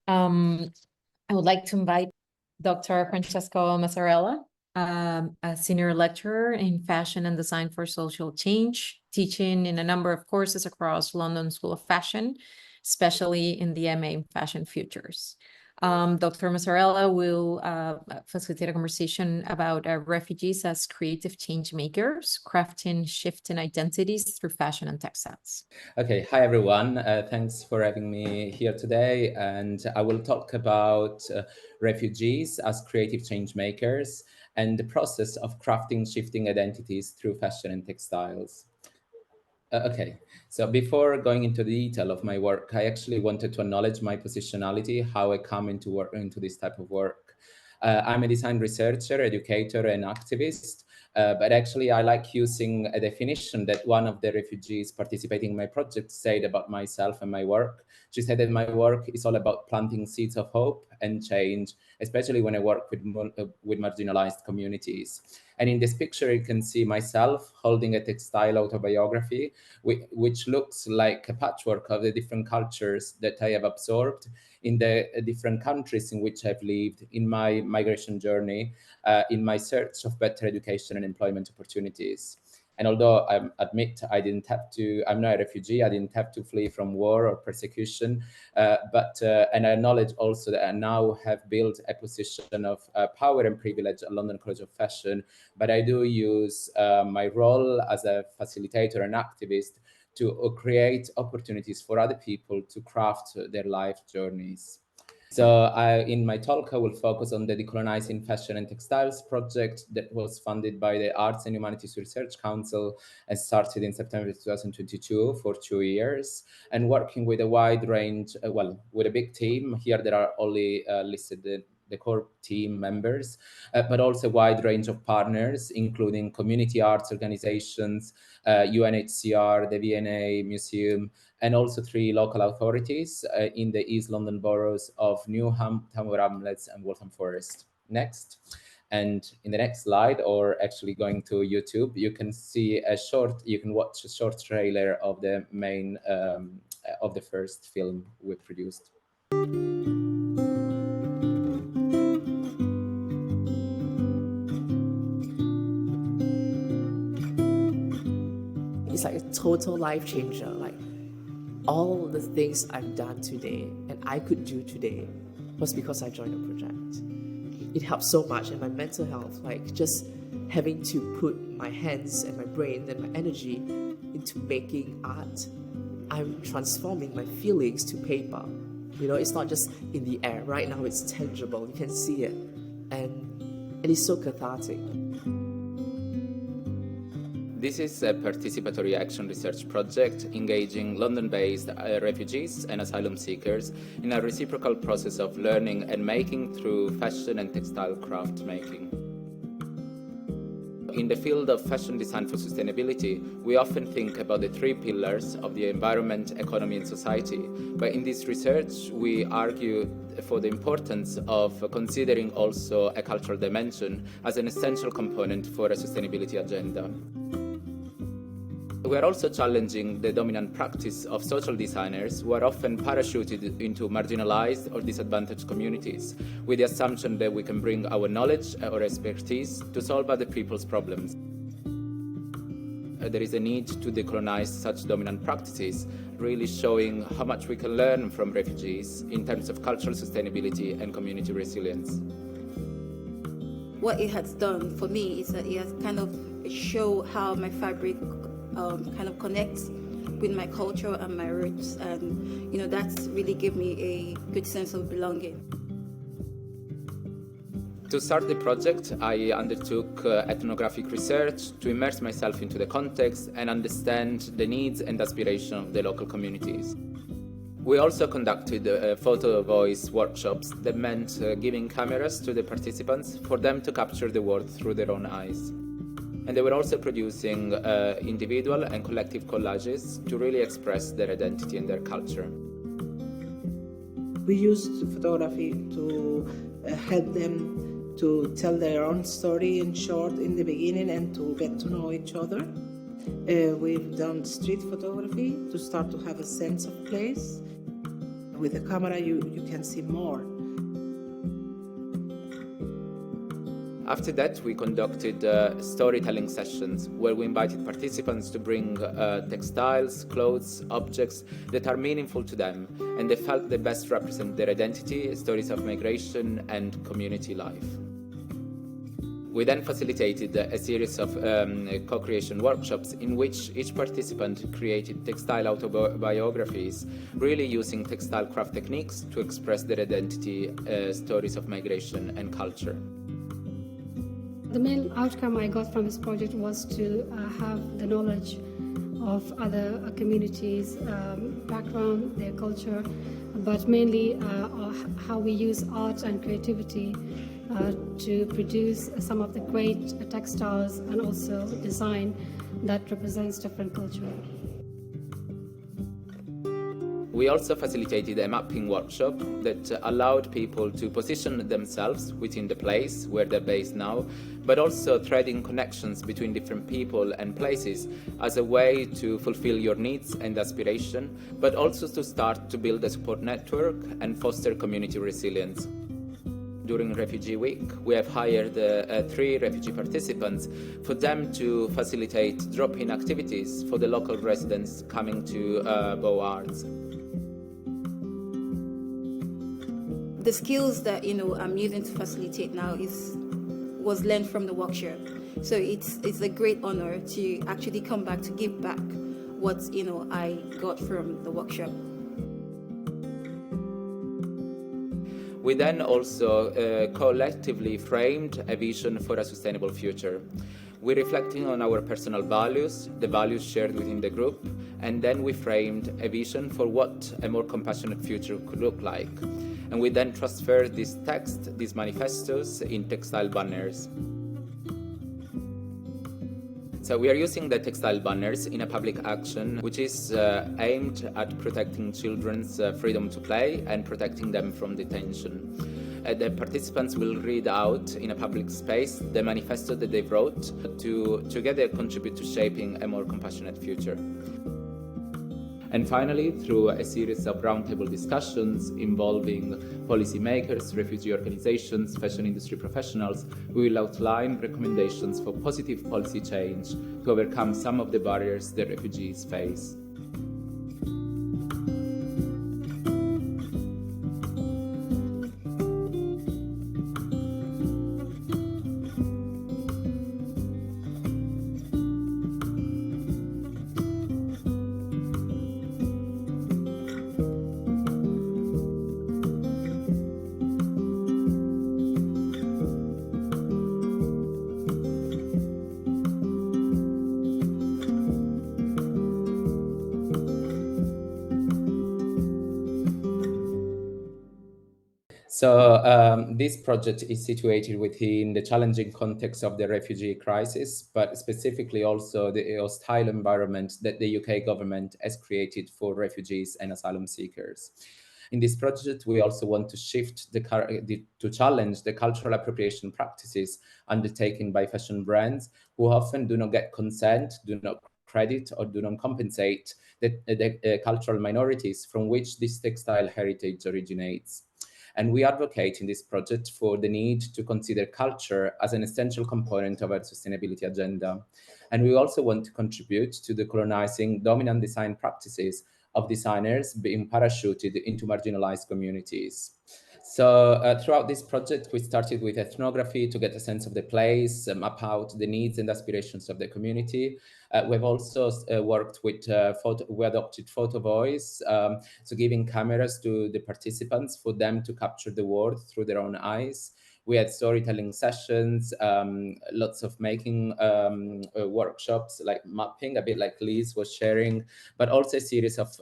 I would like to invite Dr. Francesco Mazzarella, a senior lecturer in fashion and design for social change, teaching in a number of courses across London School of Fashion, especially in the MA in Fashion Futures. Dr. Mazzarella will facilitate a conversation about refugees as creative change makers, crafting shifting identities through fashion and textiles. Okay, hi everyone. Thanks for having me here today. And I will talk about refugees as creative change makers and the process of crafting shifting identities through fashion and textiles. Okay, so before going into the detail of my work, I actually wanted to acknowledge my positionality, how I come into this type of work. I'm a design researcher, educator, and activist, but actually I like using a definition that one of the refugees participating in my project said about myself and my work. She said that my work is all about planting seeds of hope and change, especially when I work with marginalized communities. And in this picture, you can see myself holding a textile autobiography, which looks like a patchwork of the different cultures that I have absorbed in the different countries in which I've lived in my migration journey, in my search of better education and employment opportunities. And although I admit I'm not a refugee, I didn't have to flee from war or persecution, and I acknowledge also that I now have built a position of power and privilege at London College of Fashion, but I do use my role as a facilitator and activist to create opportunities for other people to craft their life journeys. So in my talk, I will focus on the Decolonizing Fashion and Textiles project that was funded by the Arts and Humanities Research Council and started in September 2022 for 2 years, and working with a wide range, with a big team. Here there are only listed the core team members, but also a wide range of partners, including community arts organizations, UNHCR, the V&A Museum, and also 3 local authorities in the East London boroughs of Newham, Tower Hamlets, and Waltham Forest. Next. And in the next slide, or actually going to YouTube, you can watch a short trailer of the main, of the first film we produced. It's like a total life changer. Like all the things I've done today and I could do today was because I joined the project. It helped so much in my mental health, like just having to put my hands and my brain and my energy into making art. I'm transforming my feelings to paper. You know, it's not just in the air. Right now it's tangible, you can see it. And it's so cathartic. This is a participatory action research project engaging London-based refugees and asylum seekers in a reciprocal process of learning and making through fashion and textile craft making. In the field of fashion design for sustainability, we often think about the three pillars of the environment, economy, and society. But in this research, we argue for the importance of considering also a cultural dimension as an essential component for a sustainability agenda. We are also challenging the dominant practice of social designers who are often parachuted into marginalized or disadvantaged communities with the assumption that we can bring our knowledge or expertise to solve other people's problems. There is a need to decolonize such dominant practices, really showing how much we can learn from refugees in terms of cultural sustainability and community resilience. What it has done for me is that it has kind of shown how my fabric kind of connects with my culture and my roots, and that's really given me a good sense of belonging. To start the project, I undertook ethnographic research to immerse myself into the context and understand the needs and aspirations of the local communities. We also conducted photo voice workshops that meant giving cameras to the participants for them to capture the world through their own eyes. And they were also producing individual and collective collages to really express their identity and their culture. We used photography to help them to tell their own story in short in the beginning and to get to know each other. We've done street photography to start to have a sense of place. With the camera, you can see more. After that, we conducted storytelling sessions where we invited participants to bring textiles, clothes, objects that are meaningful to them and they felt they best represent their identity, stories of migration, and community life. We then facilitated a series of co-creation workshops in which each participant created textile autobiographies, really using textile craft techniques to express their identity, stories of migration, and culture. The main outcome I got from this project was to have the knowledge of other communities' background, their culture, but mainly how we use art and creativity to produce some of the great textiles and also design that represents different culture. We also facilitated a mapping workshop that allowed people to position themselves within the place where they're based now, but also threading connections between different people and places as a way to fulfill your needs and aspiration, but also to start to build a support network and foster community resilience. During Refugee Week, we have hired 3 refugee participants for them to facilitate drop-in activities for the local residents coming to Bow Arts. The skills that I'm using to facilitate now was learned from the workshop. So it's a great honor to actually come back to give back what I got from the workshop. We then also collectively framed a vision for a sustainable future. We're reflecting on our personal values, the values shared within the group, and then we framed a vision for what a more compassionate future could look like. And we then transferred this text, these manifestos, in textile banners. So we are using the textile banners in a public action which is aimed at protecting children's freedom to play and protecting them from detention. The participants will read out in a public space the manifesto that they wrote to together contribute to shaping a more compassionate future. And finally, through a series of roundtable discussions involving policymakers, refugee organizations, fashion industry professionals, we will outline recommendations for positive policy change to overcome some of the barriers that refugees face. So this project is situated within the challenging context of the refugee crisis, but specifically also the hostile environment that the UK government has created for refugees and asylum seekers. In this project, we also want to shift to challenge the cultural appropriation practices undertaken by fashion brands, who often do not get consent, do not credit, or do not compensate the cultural minorities from which this textile heritage originates. And we advocate in this project for the need to consider culture as an essential component of our sustainability agenda. And we also want to contribute to decolonizing dominant design practices of designers being parachuted into marginalized communities. So throughout this project, we started with ethnography to get a sense of the place, map out the needs and aspirations of the community. We've also worked with we adopted photo voice, so giving cameras to the participants for them to capture the world through their own eyes. We had storytelling sessions, lots of making workshops, like mapping, a bit like Liz was sharing, but also a series of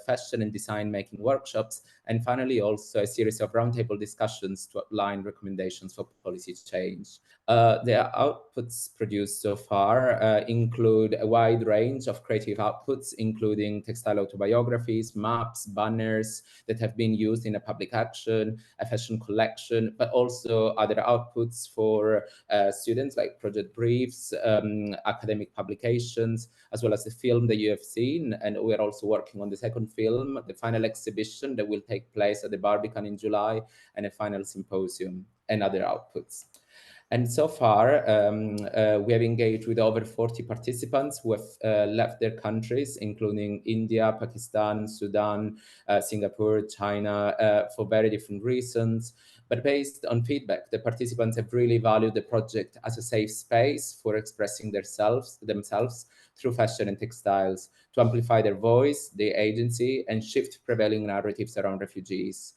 fashion and design making workshops. And finally, also a series of roundtable discussions to outline recommendations for policy change. The outputs produced so far include a wide range of creative outputs, including textile autobiographies, maps, banners that have been used in a public action, a fashion collection, but also other outputs for students, like project briefs, academic publications, as well as the film that you have seen. And we're also working on the second film, the final exhibition that will take place at the Barbican in July, and a final symposium and other outputs. And so far, we have engaged with over 40 participants who have left their countries, including India, Pakistan, Sudan, Singapore, China, for very different reasons. But based on feedback, the participants have really valued the project as a safe space for expressing themselves through fashion and textiles, to amplify their voice, their agency, and shift prevailing narratives around refugees.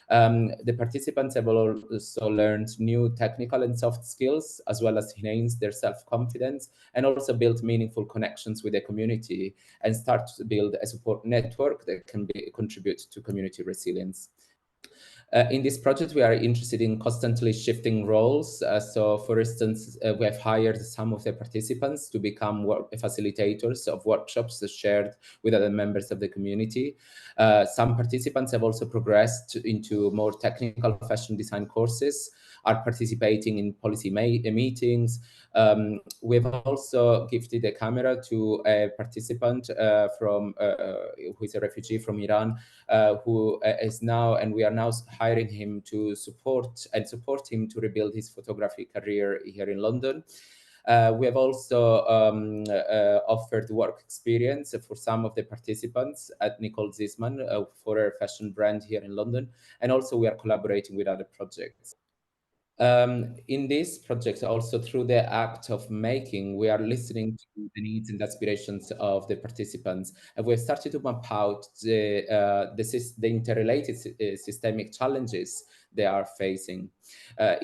The participants have also learned new technical and soft skills, as well as enhanced their self-confidence, and also built meaningful connections with the community, and start to build a support network that can contribute to community resilience. In this project, we are interested in constantly shifting roles. So, for instance, we have hired some of the participants to become facilitators of workshops shared with other members of the community. Some participants have also progressed into more technical fashion design courses, are participating in policy meetings. We've also gifted a camera to a participant who is a refugee from Iran, who is now, and we are now hiring him to support him to rebuild his photography career here in London. We have also offered work experience for some of the participants at Nicole Zisman for her fashion brand here in London. And also we are collaborating with other projects. In this project, also through the act of making, we are listening to the needs and aspirations of the participants, and we've started to map out the interrelated systemic challenges they are facing,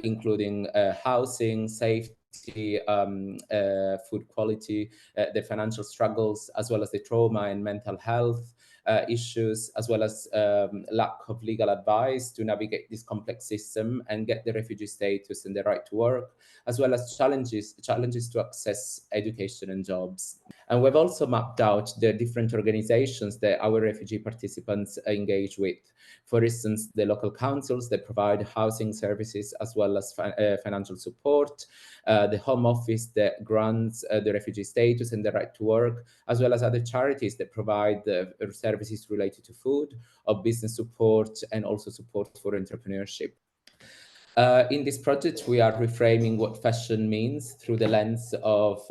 including housing, safety, food quality, the financial struggles, as well as the trauma and mental health issues, as well as lack of legal advice to navigate this complex system and get the refugee status and the right to work, as well as challenges to access education and jobs. And we've also mapped out the different organizations that our refugee participants engage with. For instance, the local councils that provide housing services as well as financial support, the Home Office that grants the refugee status and the right to work, as well as other charities that provide services related to food, or business support, and also support for entrepreneurship. In this project, we are reframing what fashion means through the lens of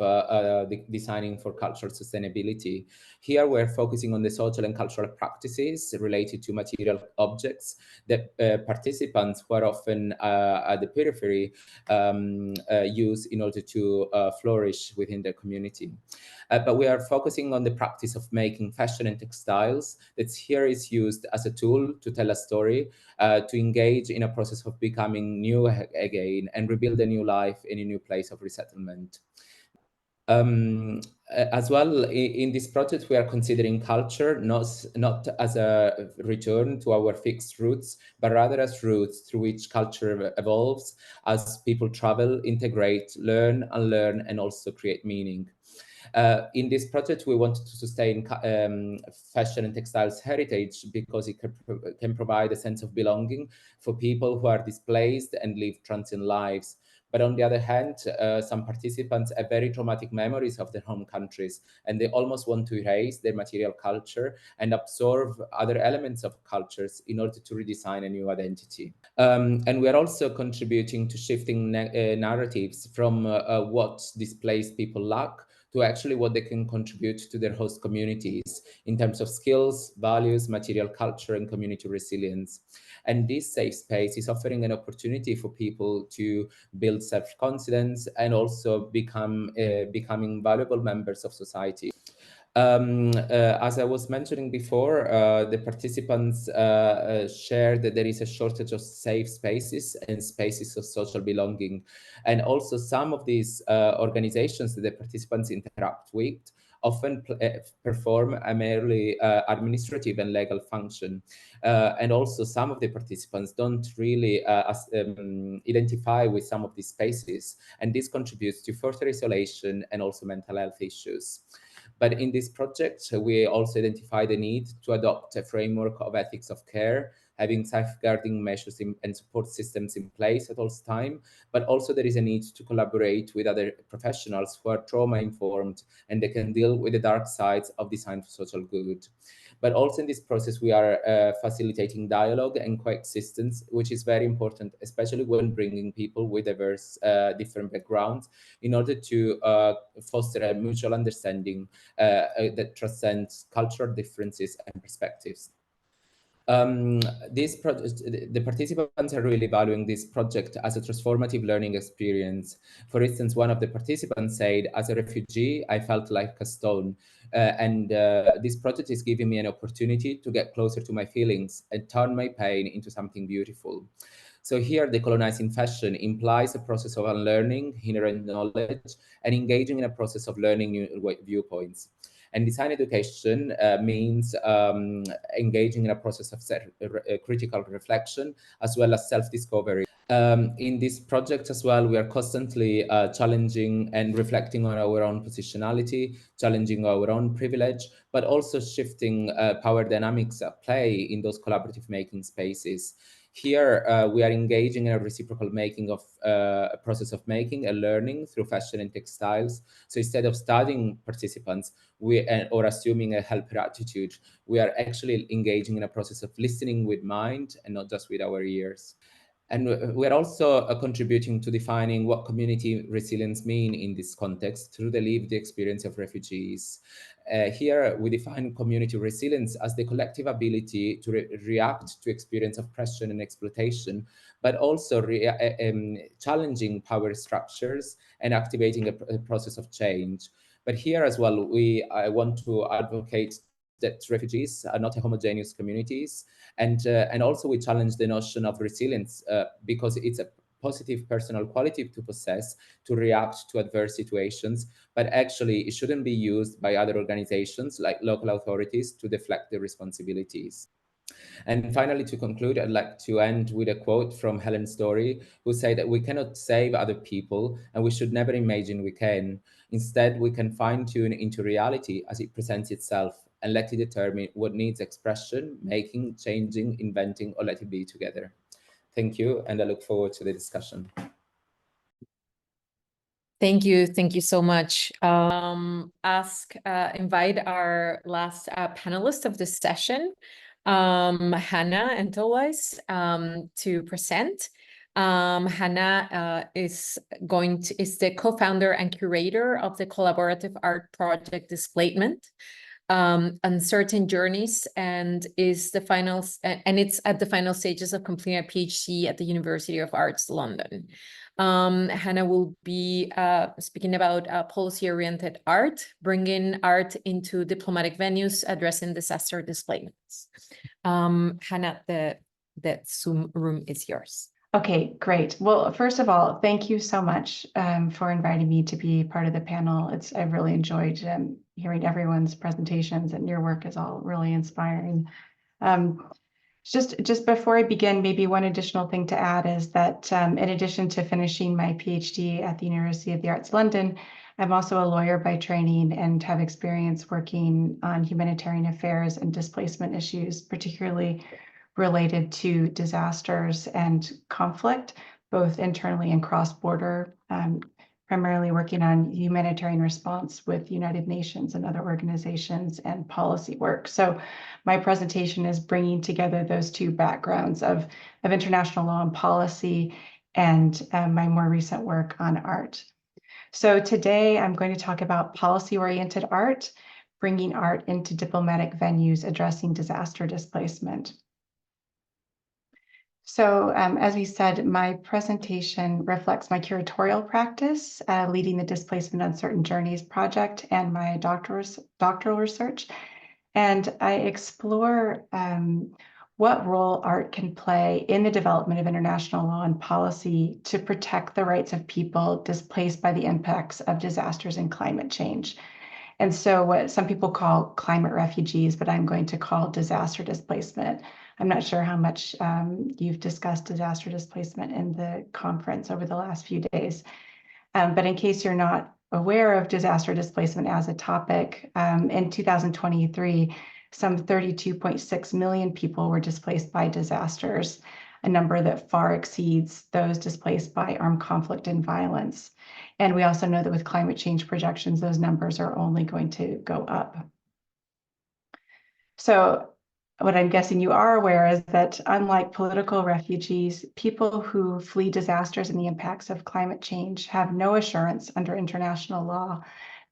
designing for cultural sustainability. Here, we're focusing on the social and cultural practices related to material objects that participants who are often at the periphery use in order to flourish within the community. But we are focusing on the practice of making fashion and textiles that here is used as a tool to tell a story, to engage in a process of becoming new again and rebuild a new life in a new place of resettlement. As well, in this project, we are considering culture not as a return to our fixed roots, but rather as roots through which culture evolves as people travel, integrate, learn, unlearn, and also create meaning. In this project, we wanted to sustain fashion and textiles heritage because it can provide a sense of belonging for people who are displaced and live transient lives. But on the other hand, some participants have very traumatic memories of their home countries, and they almost want to erase their material culture and absorb other elements of cultures in order to redesign a new identity. And we are also contributing to shifting narratives from what displaced people lack to actually what they can contribute to their host communities in terms of skills, values, material culture, and community resilience. And this safe space is offering an opportunity for people to build self-confidence and also becoming valuable members of society. As I was mentioning before, the participants shared that there is a shortage of safe spaces and spaces of social belonging. And also some of these organizations that the participants interact with often perform a merely administrative and legal function. And also some of the participants don't really identify with some of these spaces. And this contributes to further isolation and also mental health issues. But in this project, we also identify the need to adopt a framework of ethics of care, having safeguarding measures and support systems in place at all times. But also there is a need to collaborate with other professionals who are trauma-informed and they can deal with the dark sides of design for social good. But also in this process, we are facilitating dialogue and coexistence, which is very important, especially when bringing people with diverse, different backgrounds, in order to foster a mutual understanding that transcends cultural differences and perspectives. The participants are really valuing this project as a transformative learning experience. For instance, one of the participants said, as a refugee, I felt like a stone. And this project is giving me an opportunity to get closer to my feelings and turn my pain into something beautiful. So here, decolonizing fashion implies a process of unlearning inherent knowledge and engaging in a process of learning new viewpoints. And design education means engaging in a process of critical reflection as well as self-discovery. In this project as well, we are constantly challenging and reflecting on our own positionality, challenging our own privilege, but also shifting power dynamics at play in those collaborative making spaces. Here, we are engaging in a reciprocal making of a process of making and learning through fashion and textiles. So instead of studying participants or assuming a helper attitude, we are actually engaging in a process of listening with mind and not just with our ears. And we're also contributing to defining what community resilience means in this context through the lived experience of refugees. Here, we define community resilience as the collective ability to react to experience of oppression and exploitation, but also challenging power structures and activating a process of change. But here as well, I want to advocate that refugees are not homogeneous communities. And also we challenge the notion of resilience because it's a positive personal quality to possess to react to adverse situations, but actually it shouldn't be used by other organizations like local authorities to deflect the responsibilities. And finally, to conclude, I'd like to end with a quote from Helen Story, who said that we cannot save other people and we should never imagine we can. Instead, we can fine-tune into reality as it presents itself and let it determine what needs expression, making, changing, inventing, or let it be together. Thank you, and I look forward to the discussion. Thank you so much. Invite our last panelist of this session, Hannah Entelweiss, to present. Hannah is the co-founder and curator of the collaborative art project Displacement, Uncertain Journeys, and it's at the final stages of completing a PhD at the University of Arts London. Hannah will be speaking about policy-oriented art, bringing art into diplomatic venues, addressing disaster displacements. Hannah, the Zoom room is yours. Okay, great. Well, first of all, thank you so much for inviting me to be part of the panel. I've really enjoyed hearing everyone's presentations, and your work is all really inspiring. Just before I begin, maybe one additional thing to add is that in addition to finishing my PhD at the University of the Arts London, I'm also a lawyer by training and have experience working on humanitarian affairs and displacement issues, particularly related to disasters and conflict, both internally and cross-border, primarily working on humanitarian response with United Nations and other organizations and policy work. So my presentation is bringing together those two backgrounds of international law and policy and my more recent work on art. So today I'm going to talk about policy-oriented art, bringing art into diplomatic venues addressing disaster displacement. So as we said, my presentation reflects my curatorial practice, leading the Displacement Uncertain Journeys project and my doctoral research. And I explore what role art can play in the development of international law and policy to protect the rights of people displaced by the impacts of disasters and climate change. And so what some people call climate refugees, but I'm going to call disaster displacement. I'm not sure how much you've discussed disaster displacement in the conference over the last few days. But in case you're not aware of disaster displacement as a topic, in 2023, some 32.6 million people were displaced by disasters, a number that far exceeds those displaced by armed conflict and violence. And we also know that with climate change projections, those numbers are only going to go up. So what I'm guessing you are aware is that unlike political refugees, people who flee disasters and the impacts of climate change have no assurance under international law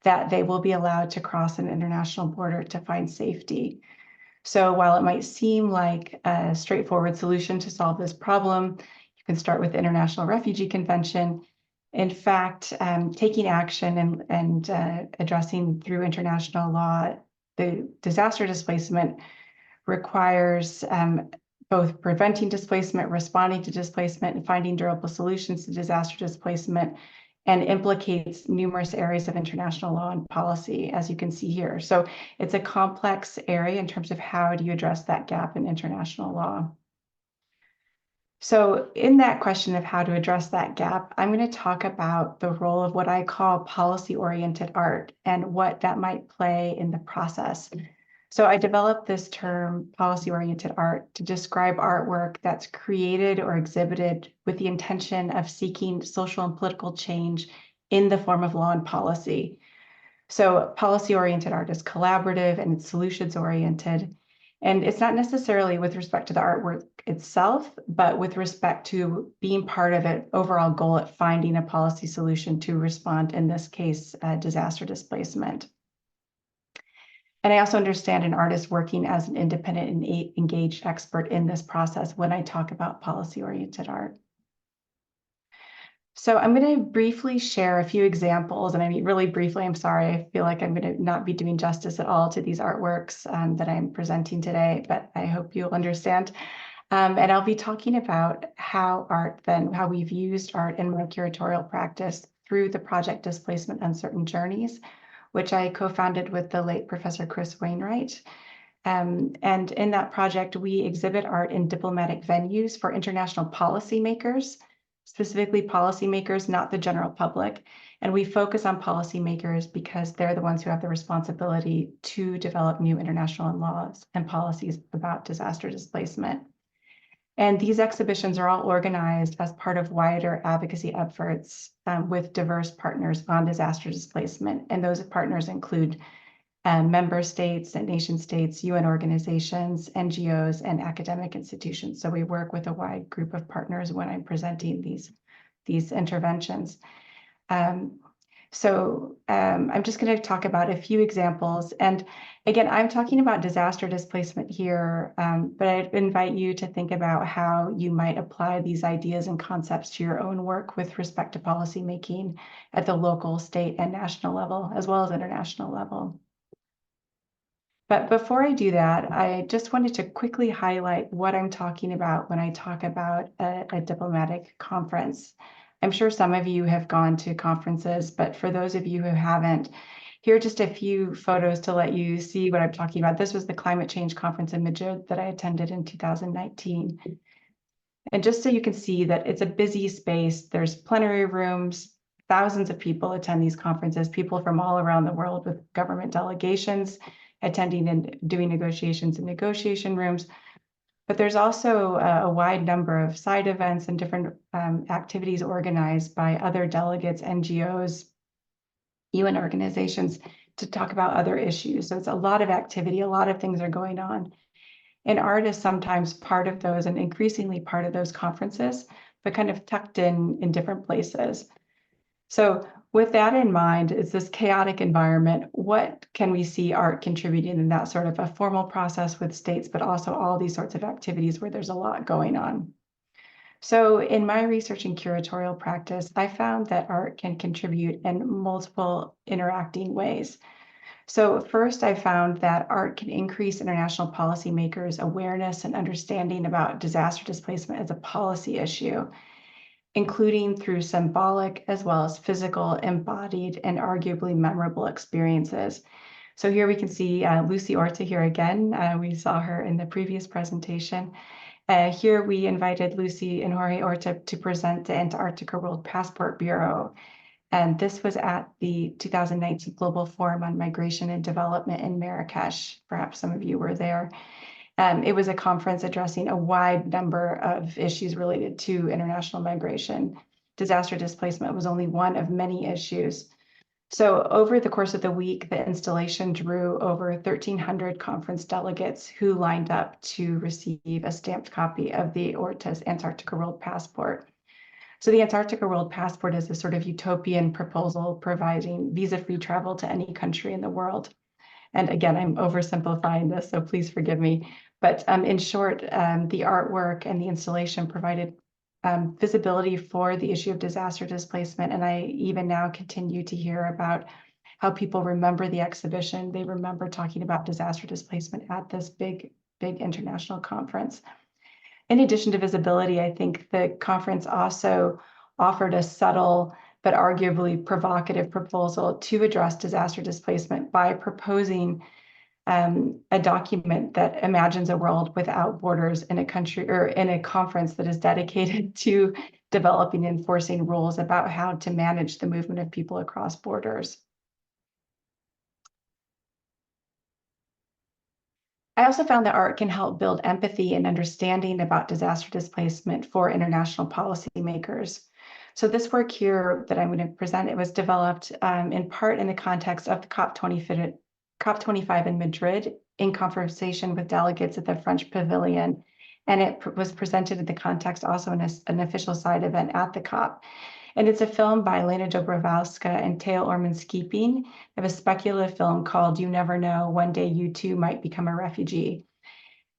that they will be allowed to cross an international border to find safety. So while it might seem like a straightforward solution to solve this problem, you can start with the International Refugee Convention. In fact, taking action and addressing through international law the disaster displacement requires both preventing displacement, responding to displacement, and finding durable solutions to disaster displacement, and implicates numerous areas of international law and policy, as you can see here. So it's a complex area in terms of how do you address that gap in international law. So in that question of how to address that gap, I'm going to talk about the role of what I call policy-oriented art and what that might play in the process. So I developed this term policy-oriented art to describe artwork that's created or exhibited with the intention of seeking social and political change in the form of law and policy. So policy-oriented art is collaborative and it's solutions-oriented. And it's not necessarily with respect to the artwork itself, but with respect to being part of an overall goal at finding a policy solution to respond, in this case, disaster displacement. And I also understand an artist working as an independent and engaged expert in this process when I talk about policy-oriented art. So I'm going to briefly share a few examples, and I mean really briefly, I'm sorry, I feel like I'm going to not be doing justice at all to these artworks that I'm presenting today, but I hope you'll understand. And I'll be talking about how we've used art in my curatorial practice through the project Displacement Uncertain Journeys, which I co-founded with the late Professor Chris Wainwright. And in that project, we exhibit art in diplomatic venues for international policymakers, specifically policymakers, not the general public. And we focus on policymakers because they're the ones who have the responsibility to develop new international laws and policies about disaster displacement. And these exhibitions are all organized as part of wider advocacy efforts with diverse partners on disaster displacement. And those partners include member states and nation states, UN organizations, NGOs, and academic institutions. So we work with a wide group of partners when I'm presenting these interventions. I'm just going to talk about a few examples. And again, I'm talking about disaster displacement here, but I'd invite you to think about how you might apply these ideas and concepts to your own work with respect to policymaking at the local, state, and national level, as well as international level. But before I do that, I just wanted to quickly highlight what I'm talking about when I talk about a diplomatic conference. I'm sure some of you have gone to conferences, but for those of you who haven't, here are just a few photos to let you see what I'm talking about. This was the climate change conference in Madrid that I attended in 2019. And just so you can see that it's a busy space, there's plenary rooms, thousands of people attend these conferences, people from all around the world with government delegations attending and doing negotiations in negotiation rooms. But there's also a wide number of side events and different activities organized by other delegates, NGOs, UN organizations to talk about other issues. So it's a lot of activity, a lot of things are going on. And art is sometimes part of those and increasingly part of those conferences, but kind of tucked in different places. So with that in mind, it's this chaotic environment. What can we see art contributing in that sort of a formal process with states, but also all these sorts of activities where there's a lot going on? So in my research and curatorial practice, I found that art can contribute in multiple interacting ways. So first, I found that art can increase international policymakers' awareness and understanding about disaster displacement as a policy issue, including through symbolic as well as physical, embodied, and arguably memorable experiences. So here we can see Lucy Orta here again. We saw her in the previous presentation. Here we invited Lucy and Jorge Orta to present the Antarctica World Passport Bureau. And this was at the 2019 Global Forum on Migration and Development in Marrakesh. Perhaps some of you were there. It was a conference addressing a wide number of issues related to international migration. Disaster displacement was only one of many issues. So over the course of the week, the installation drew over 1,300 conference delegates who lined up to receive a stamped copy of the Orta's Antarctica World Passport. So the Antarctica World Passport is a sort of utopian proposal providing visa-free travel to any country in the world. And again, I'm oversimplifying this, so please forgive me. But in short, the artwork and the installation provided visibility for the issue of disaster displacement. And I even now continue to hear about how people remember the exhibition. They remember talking about disaster displacement at this big international conference. In addition to visibility, I think the conference also offered a subtle but arguably provocative proposal to address disaster displacement by proposing a document that imagines a world without borders in a country or in a conference that is dedicated to developing and enforcing rules about how to manage the movement of people across borders. I also found that art can help build empathy and understanding about disaster displacement for international policymakers. So this work here that I'm going to present, it was developed in part in the context of the COP25 in Madrid in conversation with delegates at the French Pavilion. And it was presented in the context also in an official side event at the COP. And it's a film by Lena Dobrovolska and Theo Orman-Skiping of a speculative film called You Never Know, One Day You Too Might Become a Refugee.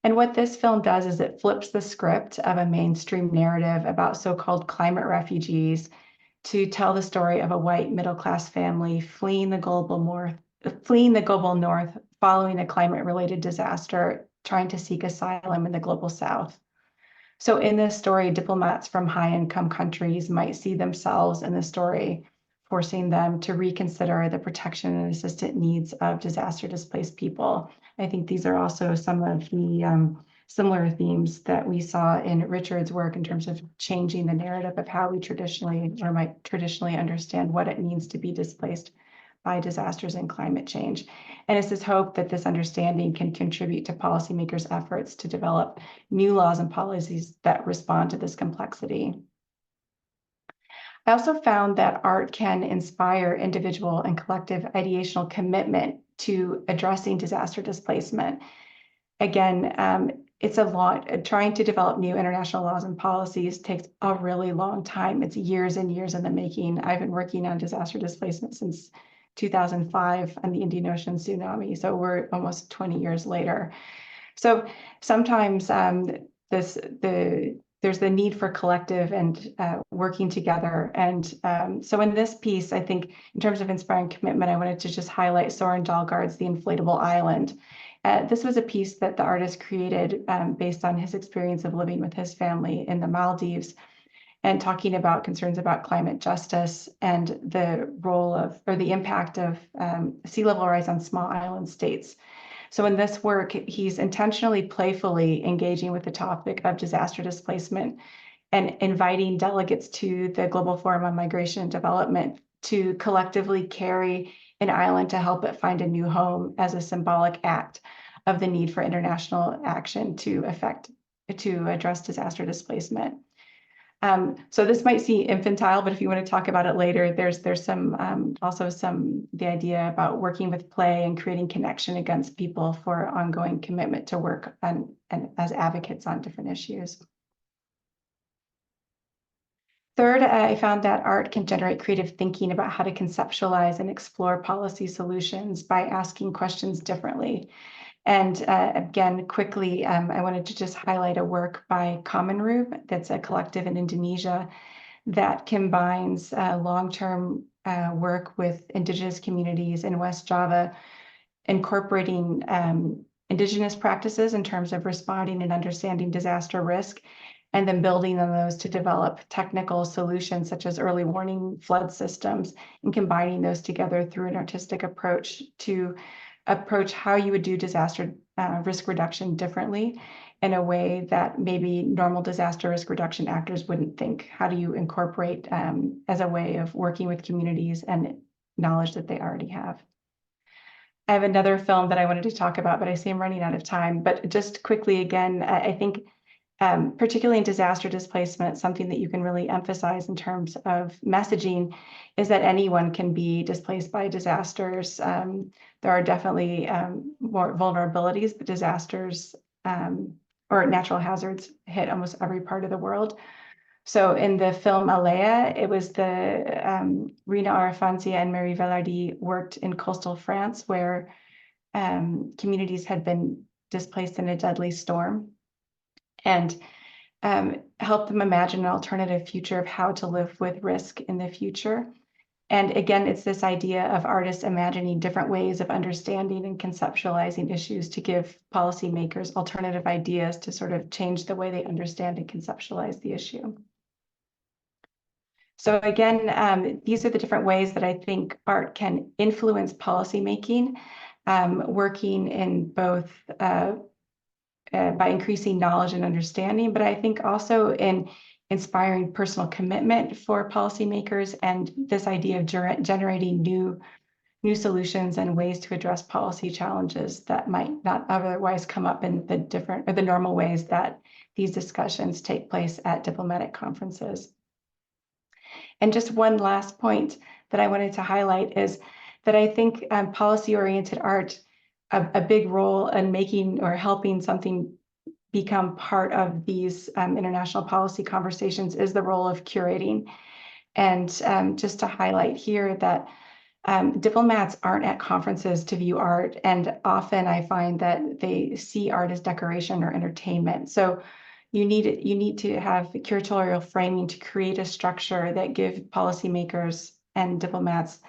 And what this film does is it flips the script of a mainstream narrative about so-called climate refugees to tell the story of a white middle-class family fleeing the global north following a climate-related disaster, trying to seek asylum in the global south. So in this story, diplomats from high-income countries might see themselves in the story, forcing them to reconsider the protection and assistance needs of disaster-displaced people. I think these are also some of the similar themes that we saw in Richard's work in terms of changing the narrative of how we traditionally or might traditionally understand what it means to be displaced by disasters and climate change. And it's this hope that this understanding can contribute to policymakers' efforts to develop new laws and policies that respond to this complexity. I also found that art can inspire individual and collective ideational commitment to addressing disaster displacement. Again, it's a lot. Trying to develop new international laws and policies takes a really long time. It's years and years in the making. I've been working on disaster displacement since 2005 and the Indian Ocean tsunami. So we're almost 20 years later. So sometimes there's the need for collective and working together. And so in this piece, I think in terms of inspiring commitment, I wanted to just highlight Soren Dahlgaard's The Inflatable Island. This was a piece that the artist created based on his experience of living with his family in the Maldives and talking about concerns about climate justice and the role of, or the impact of sea level rise on small island states. So in this work, he's intentionally playfully engaging with the topic of disaster displacement and inviting delegates to the Global Forum on Migration and Development to collectively carry an island to help it find a new home as a symbolic act of the need for international action to address disaster displacement. So this might seem infantile, but if you want to talk about it later, there's some also the idea about working with play and creating connection against people for ongoing commitment to work and as advocates on different issues. Third, I found that art can generate creative thinking about how to conceptualize and explore policy solutions by asking questions differently. And again, quickly, I wanted to just highlight a work by Common Room, that's a collective in Indonesia that combines long-term work with indigenous communities in West Java, incorporating indigenous practices in terms of responding and understanding disaster risk, and then building on those to develop technical solutions such as early warning flood systems, and combining those together through an artistic approach to approach how you would do disaster risk reduction differently in a way that maybe normal disaster risk reduction actors wouldn't think. How do you incorporate as a way of working with communities and knowledge that they already have? I have another film that I wanted to talk about, but I see I'm running out of time. But just quickly again, I think particularly in disaster displacement, something that you can really emphasize in terms of messaging is that anyone can be displaced by disasters. There are definitely more vulnerabilities, but disasters or natural hazards hit almost every part of the world. So in the film Alea, it was the Rina Arafancia and Marie Velarde worked in coastal France where communities had been displaced in a deadly storm, and help them imagine an alternative future of how to live with risk in the future. And again, it's this idea of artists imagining different ways of understanding and conceptualizing issues to give policymakers alternative ideas to sort of change the way they understand and conceptualize the issue. So again, these are the different ways that I think art can influence policymaking, working in both by increasing knowledge and understanding, but I think also in inspiring personal commitment for policymakers and this idea of generating new solutions and ways to address policy challenges that might not otherwise come up in the different or the normal ways that these discussions take place at diplomatic conferences. And just one last point that I wanted to highlight is that I think policy-oriented art, a big role in making or helping something become part of these international policy conversations is the role of curating. And just to highlight here that diplomats aren't at conferences to view art, and often I find that they see art as decoration or entertainment. So you need to have curatorial framing to create a structure that gives policymakers and diplomats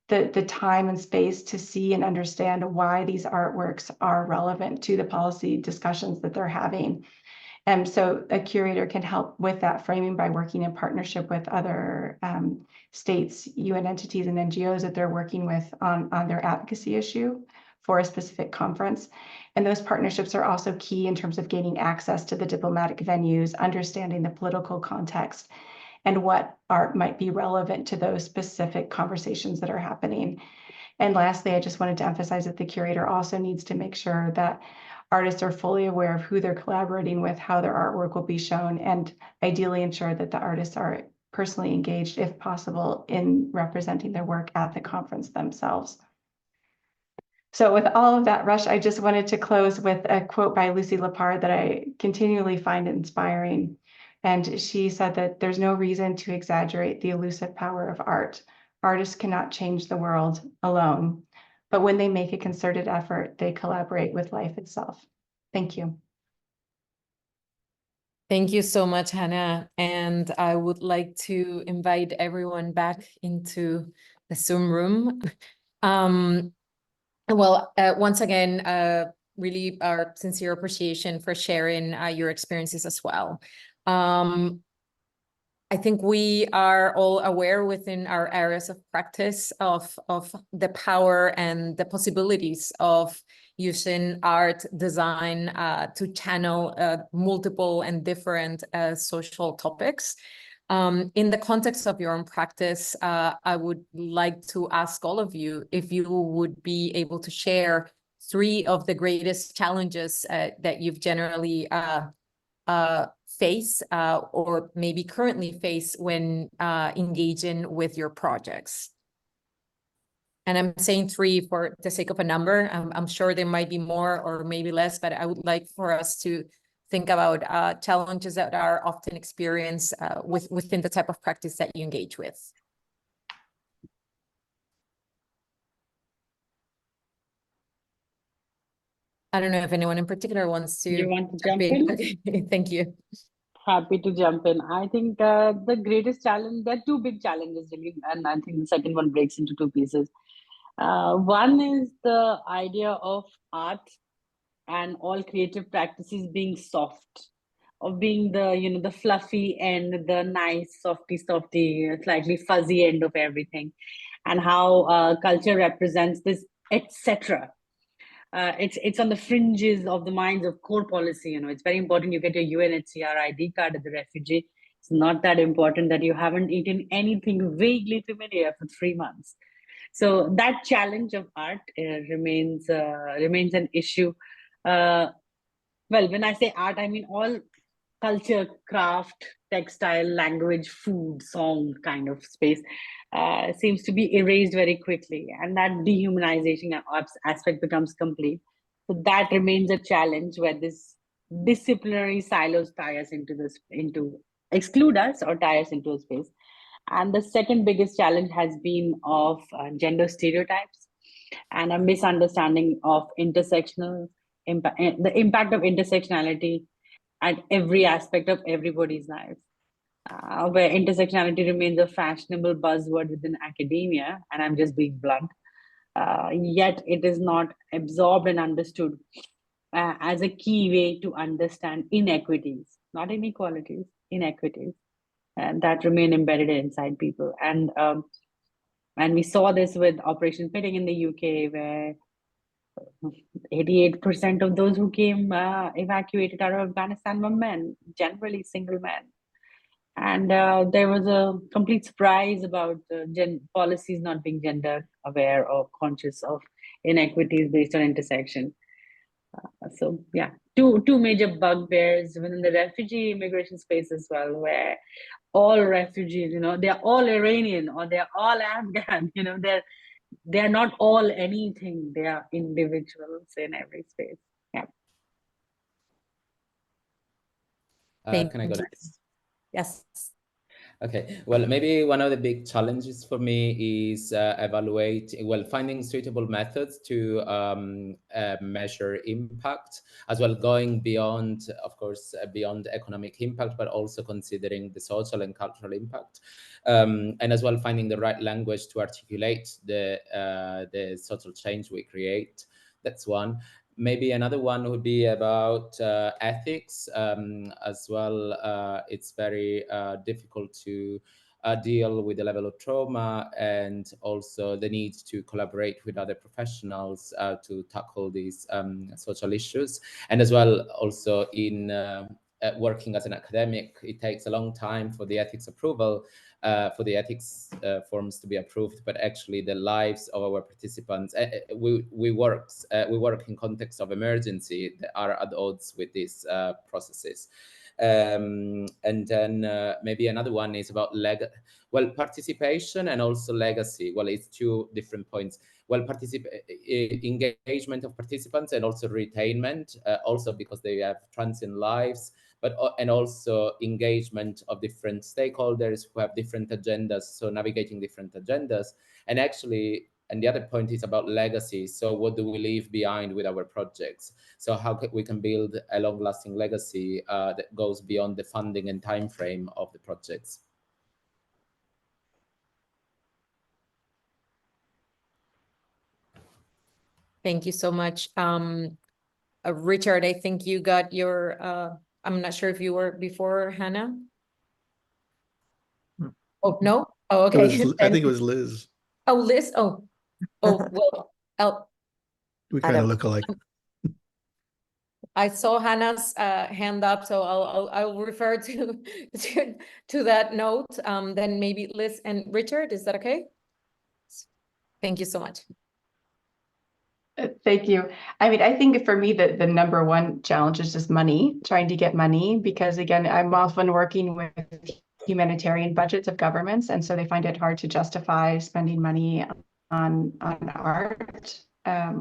the time and space to see and understand why these artworks are relevant to the policy discussions that they're having. And so a curator can help with that framing by working in partnership with other states, UN entities, and NGOs that they're working with on their advocacy issue for a specific conference. And those partnerships are also key in terms of gaining access to the diplomatic venues, understanding the political context, and what art might be relevant to those specific conversations that are happening. And lastly, I just wanted to emphasize that the curator also needs to make sure that artists are fully aware of who they're collaborating with, how their artwork will be shown, and ideally ensure that the artists are personally engaged, if possible, in representing their work at the conference themselves. So with all of that, Rush, I just wanted to close with a quote by Lucy Lepard that I continually find inspiring. And she said that there's no reason to exaggerate the elusive power of art. Artists cannot change the world alone, but when they make a concerted effort, they collaborate with life itself. Thank you. Thank you so much, Hannah. And I would like to invite everyone back into the Zoom room. Once again, really our sincere appreciation for sharing your experiences as well. I think we are all aware within our areas of practice of the power and the possibilities of using art design to channel multiple and different social topics. In the context of your own practice, I would like to ask all of you if you would be able to share 3 of the greatest challenges that you've generally face or maybe currently face when engaging with your projects. And I'm saying 3 for the sake of a number. I'm sure there might be more or maybe less, but I would like for us to think about challenges that are often experienced within the type of practice that you engage with. I don't know if anyone in particular wants to. You want to jump in? Okay, thank you. Happy to jump in. I think the greatest challenge, there are 2 big challenges really, and I think the second one breaks into 2 pieces. One is the idea of art and all creative practices being soft, of being the the fluffy end, the nice softy slightly fuzzy end of everything, and how culture represents this, etc. It's on the fringes of the minds of core policy. It's very important you get your UNHCR ID card as a refugee. It's not that important that you haven't eaten anything vaguely familiar for 3 months. So that challenge of art remains an issue. Well, when I say art, I mean all culture, craft, textile, language, food, song kind of space seems to be erased very quickly, and that dehumanization aspect becomes complete. So that remains a challenge where this disciplinary silos tie us into exclude us or tie us into a space. And the second biggest challenge has been of gender stereotypes and a misunderstanding of the impact of intersectionality at every aspect of everybody's life. Where intersectionality remains a fashionable buzzword within academia, and I'm just being blunt, yet it is not absorbed and understood as a key way to understand inequities, not inequalities, inequities, and that remain embedded inside people. And we saw this with Operation Pitting in the UK, where 88% of those who came evacuated out of Afghanistan were men, generally single men. And there was a complete surprise about policies not being gender aware or conscious of inequities based on intersection. So yeah, two major bugbears within the refugee immigration space as well, where all refugees, they're all Iranian or they're all Afghan, they're not all anything. They are individuals in every space. Yeah. Can I go next? Yes. Okay, well, maybe one of the big challenges for me is finding suitable methods to measure impact, as well going beyond, of course, beyond economic impact, but also considering the social and cultural impact, and as well finding the right language to articulate the social change we create. That's one. Maybe another one would be about ethics as well. It's very difficult to deal with the level of trauma, and also the need to collaborate with other professionals to tackle these social issues. And as well, also in working as an academic, it takes a long time for the ethics approval, for the ethics forms to be approved, but actually the lives of our participants, we work in context of emergency that are at odds with these processes. And then maybe another one is about participation and also legacy. Well, it's 2 different points. Well, engagement of participants and also retainment, also because they have transient lives, and also engagement of different stakeholders who have different agendas, so navigating different agendas. And actually, and the other point is about legacy. So what do we leave behind with our projects? So how we can build a long-lasting legacy that goes beyond the funding and time frame of the projects. Thank you so much. Richard, I think you got your, I'm not sure if you were before Hannah. Oh, no? Oh, okay. I think it was Liz. Oh, Liz, well, We kind of look alike. I saw Hannah's hand up, so I'll refer to to that note. Then maybe Liz and Richard, is that okay? Thank you so much. Thank you. I mean, I think for me, the number one challenge is just money, trying to get money, because again, I'm often working with humanitarian budgets of governments, and so they find it hard to justify spending money on art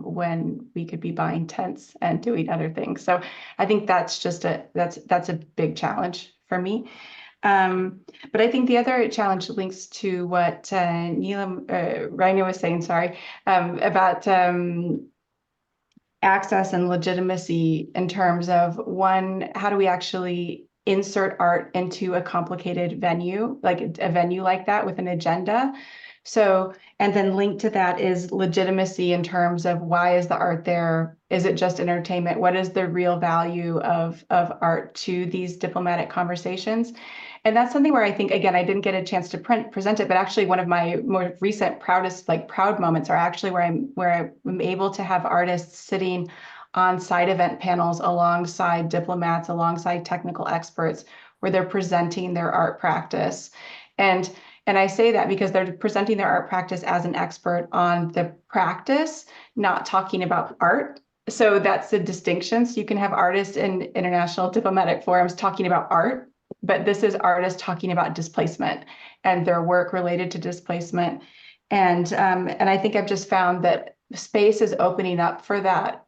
when we could be buying tents and doing other things. So I think that's just that's a big challenge for me. But I think the other challenge links to what Raina was saying, sorry, about access and legitimacy in terms of, one, how do we actually insert art into a complicated venue, like a venue like that with an agenda? So, and then linked to that is legitimacy in terms of, why is the art there? Is it just entertainment? What is the real value of art to these diplomatic conversations? And that's something where I think, again, I didn't get a chance to present it, but actually one of my more recent proud moments are actually where I'm able to have artists sitting on side event panels alongside diplomats, alongside technical experts, where they're presenting their art practice. And I say that because they're presenting their art practice as an expert on the practice, not talking about art. So that's the distinction. So you can have artists in international diplomatic forums talking about art, but this is artists talking about displacement and their work related to displacement. And I think I've just found that space is opening up for that.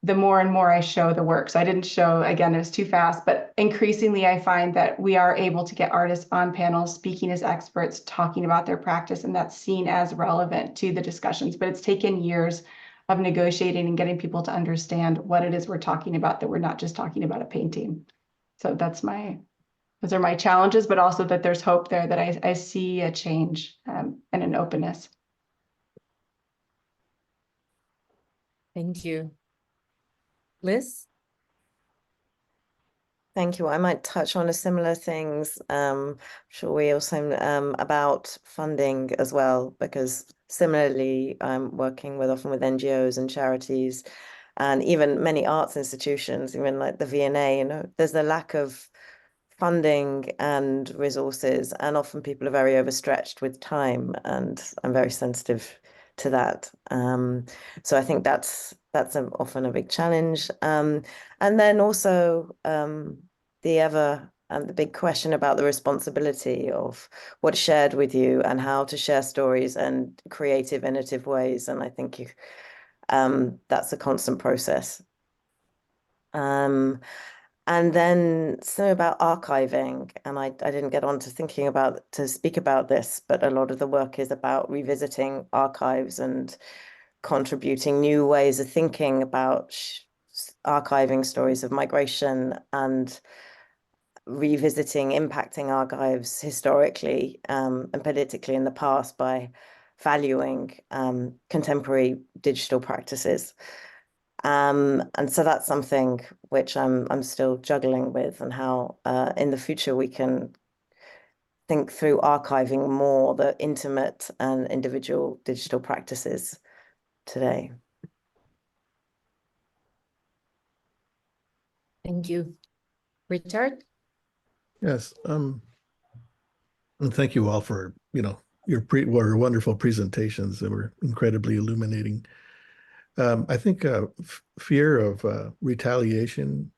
The more and more I show the work. So I didn't show, again, it was too fast, but increasingly I find that we are able to get artists on panels, speaking as experts, talking about their practice, and that's seen as relevant to the discussions. But it's taken years of negotiating and getting people to understand what it is we're talking about, that we're not just talking about a painting. So those are my challenges, but also that there's hope there, that I see a change and an openness. Thank you. Liz? Thank you. I might touch on a similar things. Sure, we also about funding as well, because similarly, I'm working often with NGOs and charities, and even many arts institutions, even like the V&A. There's a lack of funding and resources, and often people are very overstretched with time, and I'm very sensitive to that. So I think that's often a big challenge. And then also the big question about the responsibility of what's shared with you and how to share stories in creative, innovative ways. And I think that's a constant process. And then some about archiving, and I didn't get on to speak about this, but a lot of the work is about revisiting archives and contributing new ways of thinking about archiving stories of migration, and revisiting impacting archives historically and politically in the past by valuing contemporary digital practices. And so that's something which I'm still juggling with, and how in the future we can think through archiving more the intimate and individual digital practices today. Thank you. Richard? Yes. And thank you all for, your wonderful presentations that were incredibly illuminating. I think fear of retaliation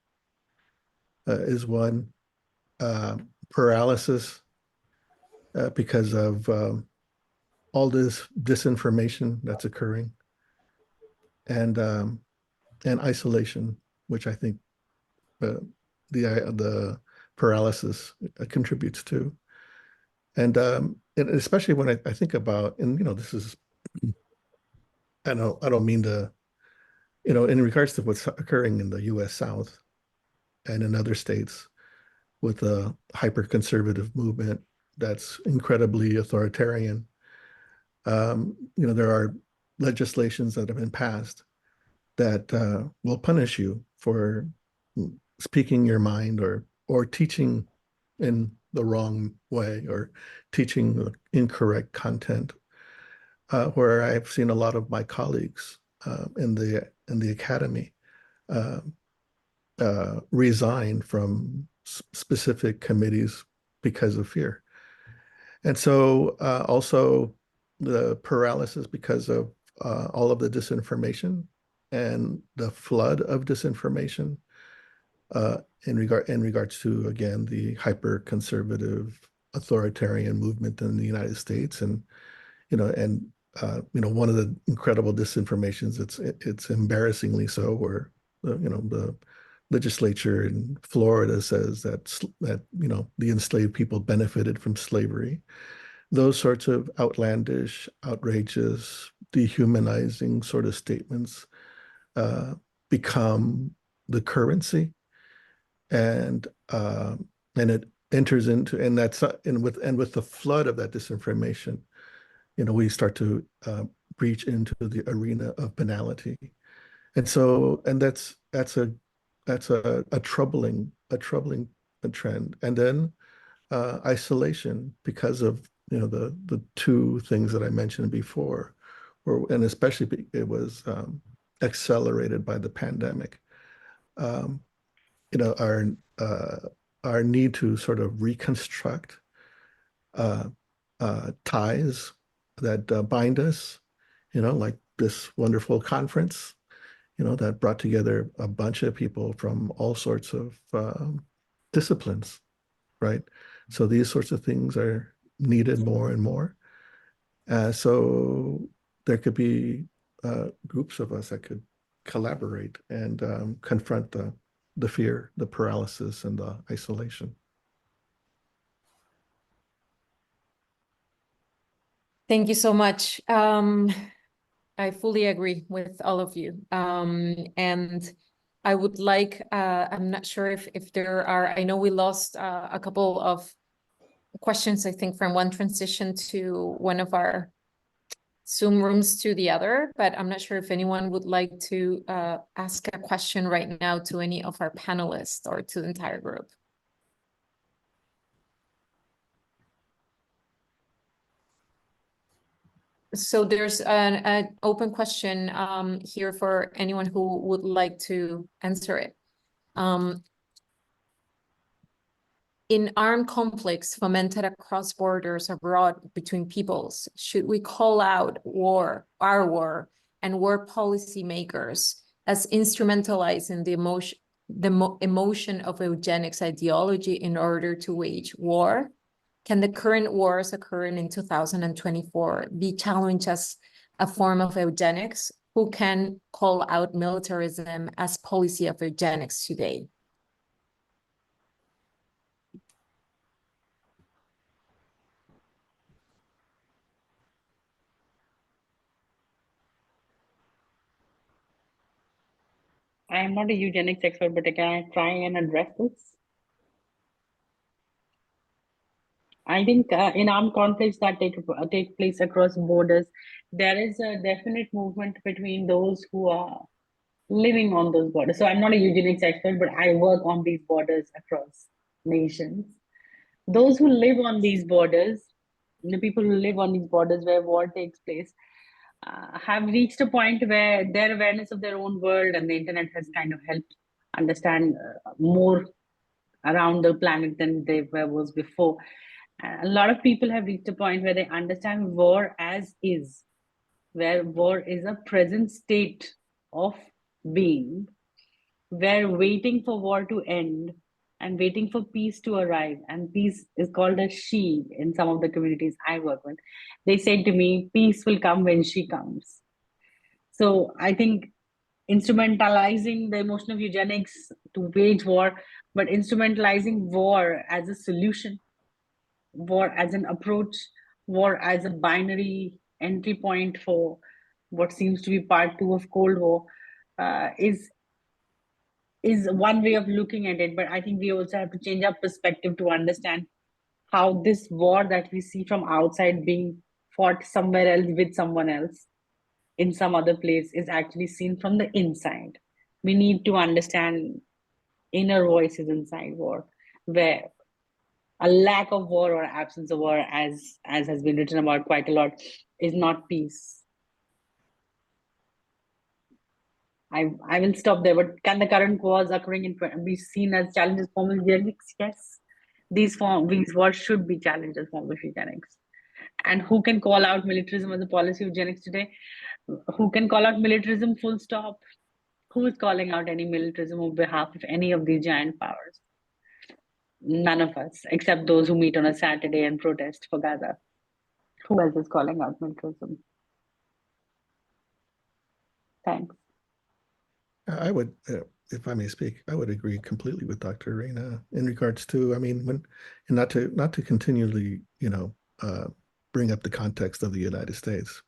is one. Paralysis because of all this disinformation that's occurring, and isolation, which I think the paralysis contributes to, and especially when I think about, and this is, I don't mean to, in regards to what's occurring in the U.S. South and in other states with a hyper-conservative movement that's incredibly authoritarian. There are legislations that have been passed that will punish you for speaking your mind or teaching in the wrong way or teaching the incorrect content. Where I've seen a lot of my colleagues in the academy resign from specific committees because of fear. And so also the paralysis because of all of the disinformation and the flood of disinformation in regards to, again, the hyper-conservative authoritarian movement in the United States. And one of the incredible disinformations, it's embarrassingly so, where the legislature in Florida says that the enslaved people benefited from slavery. Those sorts of outlandish, outrageous, dehumanizing sort of statements become the currency, and it enters into, and that's with the flood of that disinformation, we start to breach into the arena of banality. And so, and that's a troubling trend. And then isolation, because of the two things that I mentioned before, and especially it was accelerated by the pandemic. Our need to sort of reconstruct ties that bind us, like this wonderful conference, that brought together a bunch of people from all sorts of disciplines, right? So these sorts of things are needed more and more. So there could be groups of us that could collaborate and confront the fear, the paralysis, and the isolation. Thank you so much. I fully agree with all of you. And I would like, I'm not sure if there are, I know we lost a couple of questions, I think, from one transition to one of our Zoom rooms to the other, but I'm not sure if anyone would like to ask a question right now to any of our panelists or to the entire group. So there's an open question here for anyone who would like to answer it. In armed conflicts fomented across borders abroad between peoples, should we call out our war, and war policy makers as instrumentalizing the emotion of eugenics ideology in order to wage war? Can the current wars occurring in 2024 be challenged as a form of eugenics? Who can call out militarism as policy of eugenics today? I'm not a eugenics expert, but can I try and address this? I think in armed conflicts that take place across borders, there is a definite movement between those who are living on those borders. So I'm not a eugenics expert, but I work on these borders across nations. Those who live on these borders, the people who live on these borders where war takes place, have reached a point where their awareness of their own world and the internet has kind of helped understand more around the planet than they was before. A lot of people have reached a point where they understand war as is, where war is a present state of being, where waiting for war to end and waiting for peace to arrive, and peace is called a she in some of the communities I work with. They said to me, peace will come when she comes. So I think instrumentalizing the emotion of eugenics to wage war, but instrumentalizing war as a solution, war as an approach, war as a binary entry point for what seems to be part 2 of Cold War, is one way of looking at it. But I think we also have to change our perspective to understand how this war that we see from outside being fought somewhere else with someone else in some other place is actually seen from the inside. We need to understand inner voices inside war, where a lack of war or absence of war, as has been written about quite a lot, is not peace. I will stop there, but can the current wars occurring be seen as challenges form of eugenics? Yes. These wars should be challenges form of eugenics. And who can call out militarism as a policy of eugenics today? Who can call out militarism full stop? Who is calling out any militarism on behalf of any of these giant powers? None of us, except those who meet on a Saturday and protest for Gaza. Who else is calling out militarism? Thanks. I would, if I may speak, I would agree completely with Dr. Reina in regards to, I mean, and not to continually, bring up the context of the United States,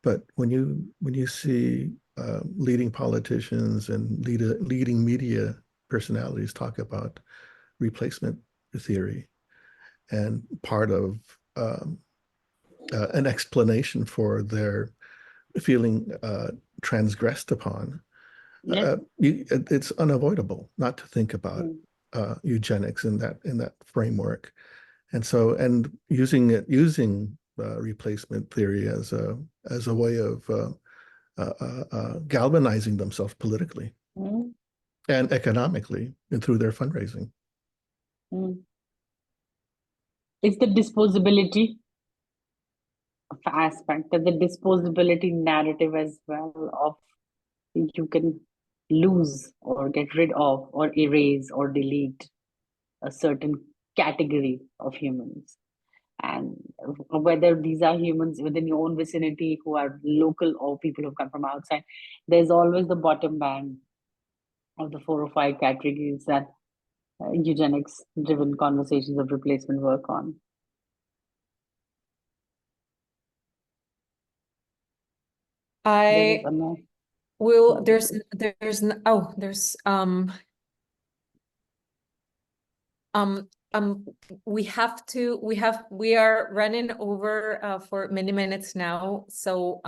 but when you see leading politicians and leading media personalities talk about replacement theory, and part of an explanation for their feeling transgressed upon, it's unavoidable not to think about eugenics in that framework, and using replacement theory as a way of galvanizing themselves politically and economically and through their fundraising. It's the disposability aspect, the disposability narrative as well, of you can lose or get rid of or erase or delete a certain category of humans. And whether these are humans within your own vicinity who are local or people who come from outside, there's always the bottom band of the 4 or 5 categories that eugenics driven conversations of replacement work on. There's we are running over for many minutes now, so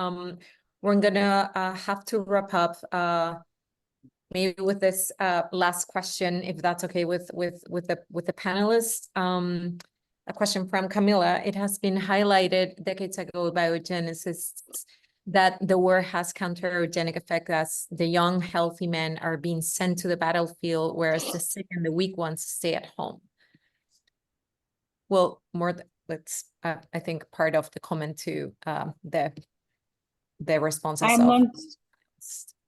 we're gonna have to wrap up maybe with this last question, if that's okay with the panelists. A question from Camilla. It has been highlighted decades ago by eugenicists that the war has counter-eugenic effect, as the young, healthy men are being sent to the battlefield, whereas the sick and the weak ones stay at home. Well, that's I think part of the comment to the responses.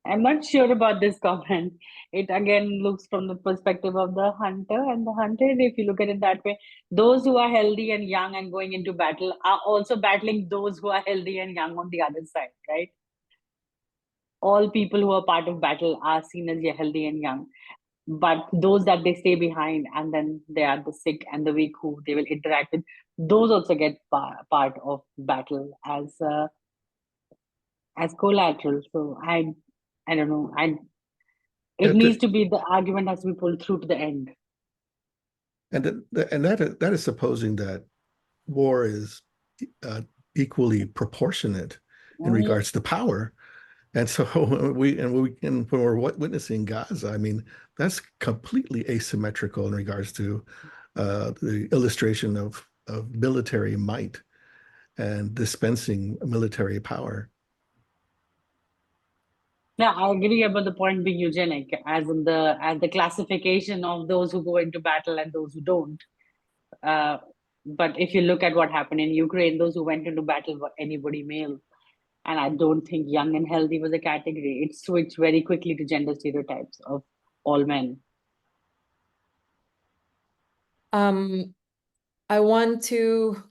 I'm not sure about this comment. It again looks from the perspective of the hunter, and the hunted, if you look at it that way, those who are healthy and young and going into battle are also battling those who are healthy and young on the other side, right? All people who are part of battle are seen as healthy and young, but those that they stay behind, and then they are the sick and the weak who they will interact with, those also get part of battle as collateral. So I don't know. It needs to be, the argument has to be pulled through to the end. And that is supposing that war is equally proportionate in regards to power. And so when we're witnessing Gaza, I mean, that's completely asymmetrical in regards to the illustration of military might and dispensing military power. Yeah, I agree about the point being eugenic, as the classification of those who go into battle and those who don't. But if you look at what happened in Ukraine, those who went into battle were anybody male. And I don't think young and healthy was a category. It switched very quickly to gender stereotypes of all men. I want to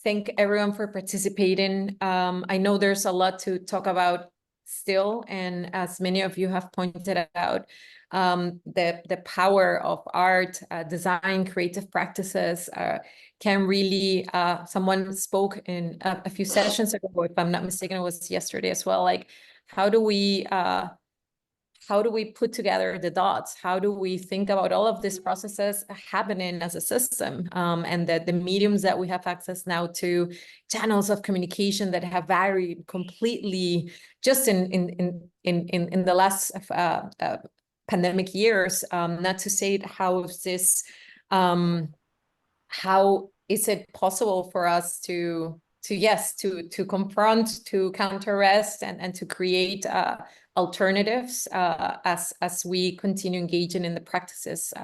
thank everyone for participating. I know there's a lot to talk about still, and as many of you have pointed out, the power of art, design, creative practices can really, someone spoke in a few sessions ago, if I'm not mistaken, it was yesterday as well, like how do we how do we put together the dots? How do we think about all of these processes happening as a system? And that the mediums that we have access now to, channels of communication that have varied completely just in the last pandemic years. Not to say how is this, how is it possible for us to confront, to counter-arrest, and to create alternatives as we continue engaging in the practices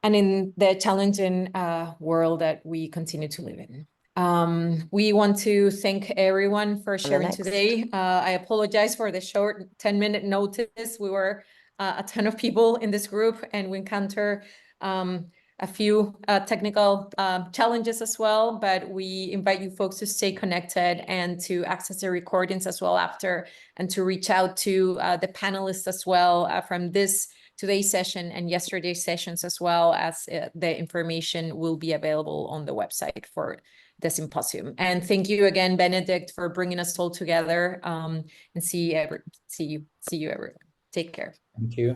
and in the challenging world that we continue to live in. We want to thank everyone for sharing today. I apologize for the short 10-minute notice. We were a ton of people in this group, and we encounter a few technical challenges as well, but we invite you folks to stay connected and to access the recordings as well after, and to reach out to the panelists as well from today's session and yesterday's sessions, as well as the information will be available on the website for the symposium. And thank you again, Benedict, for bringing us all together, and see you everyone. Take care. Thank you.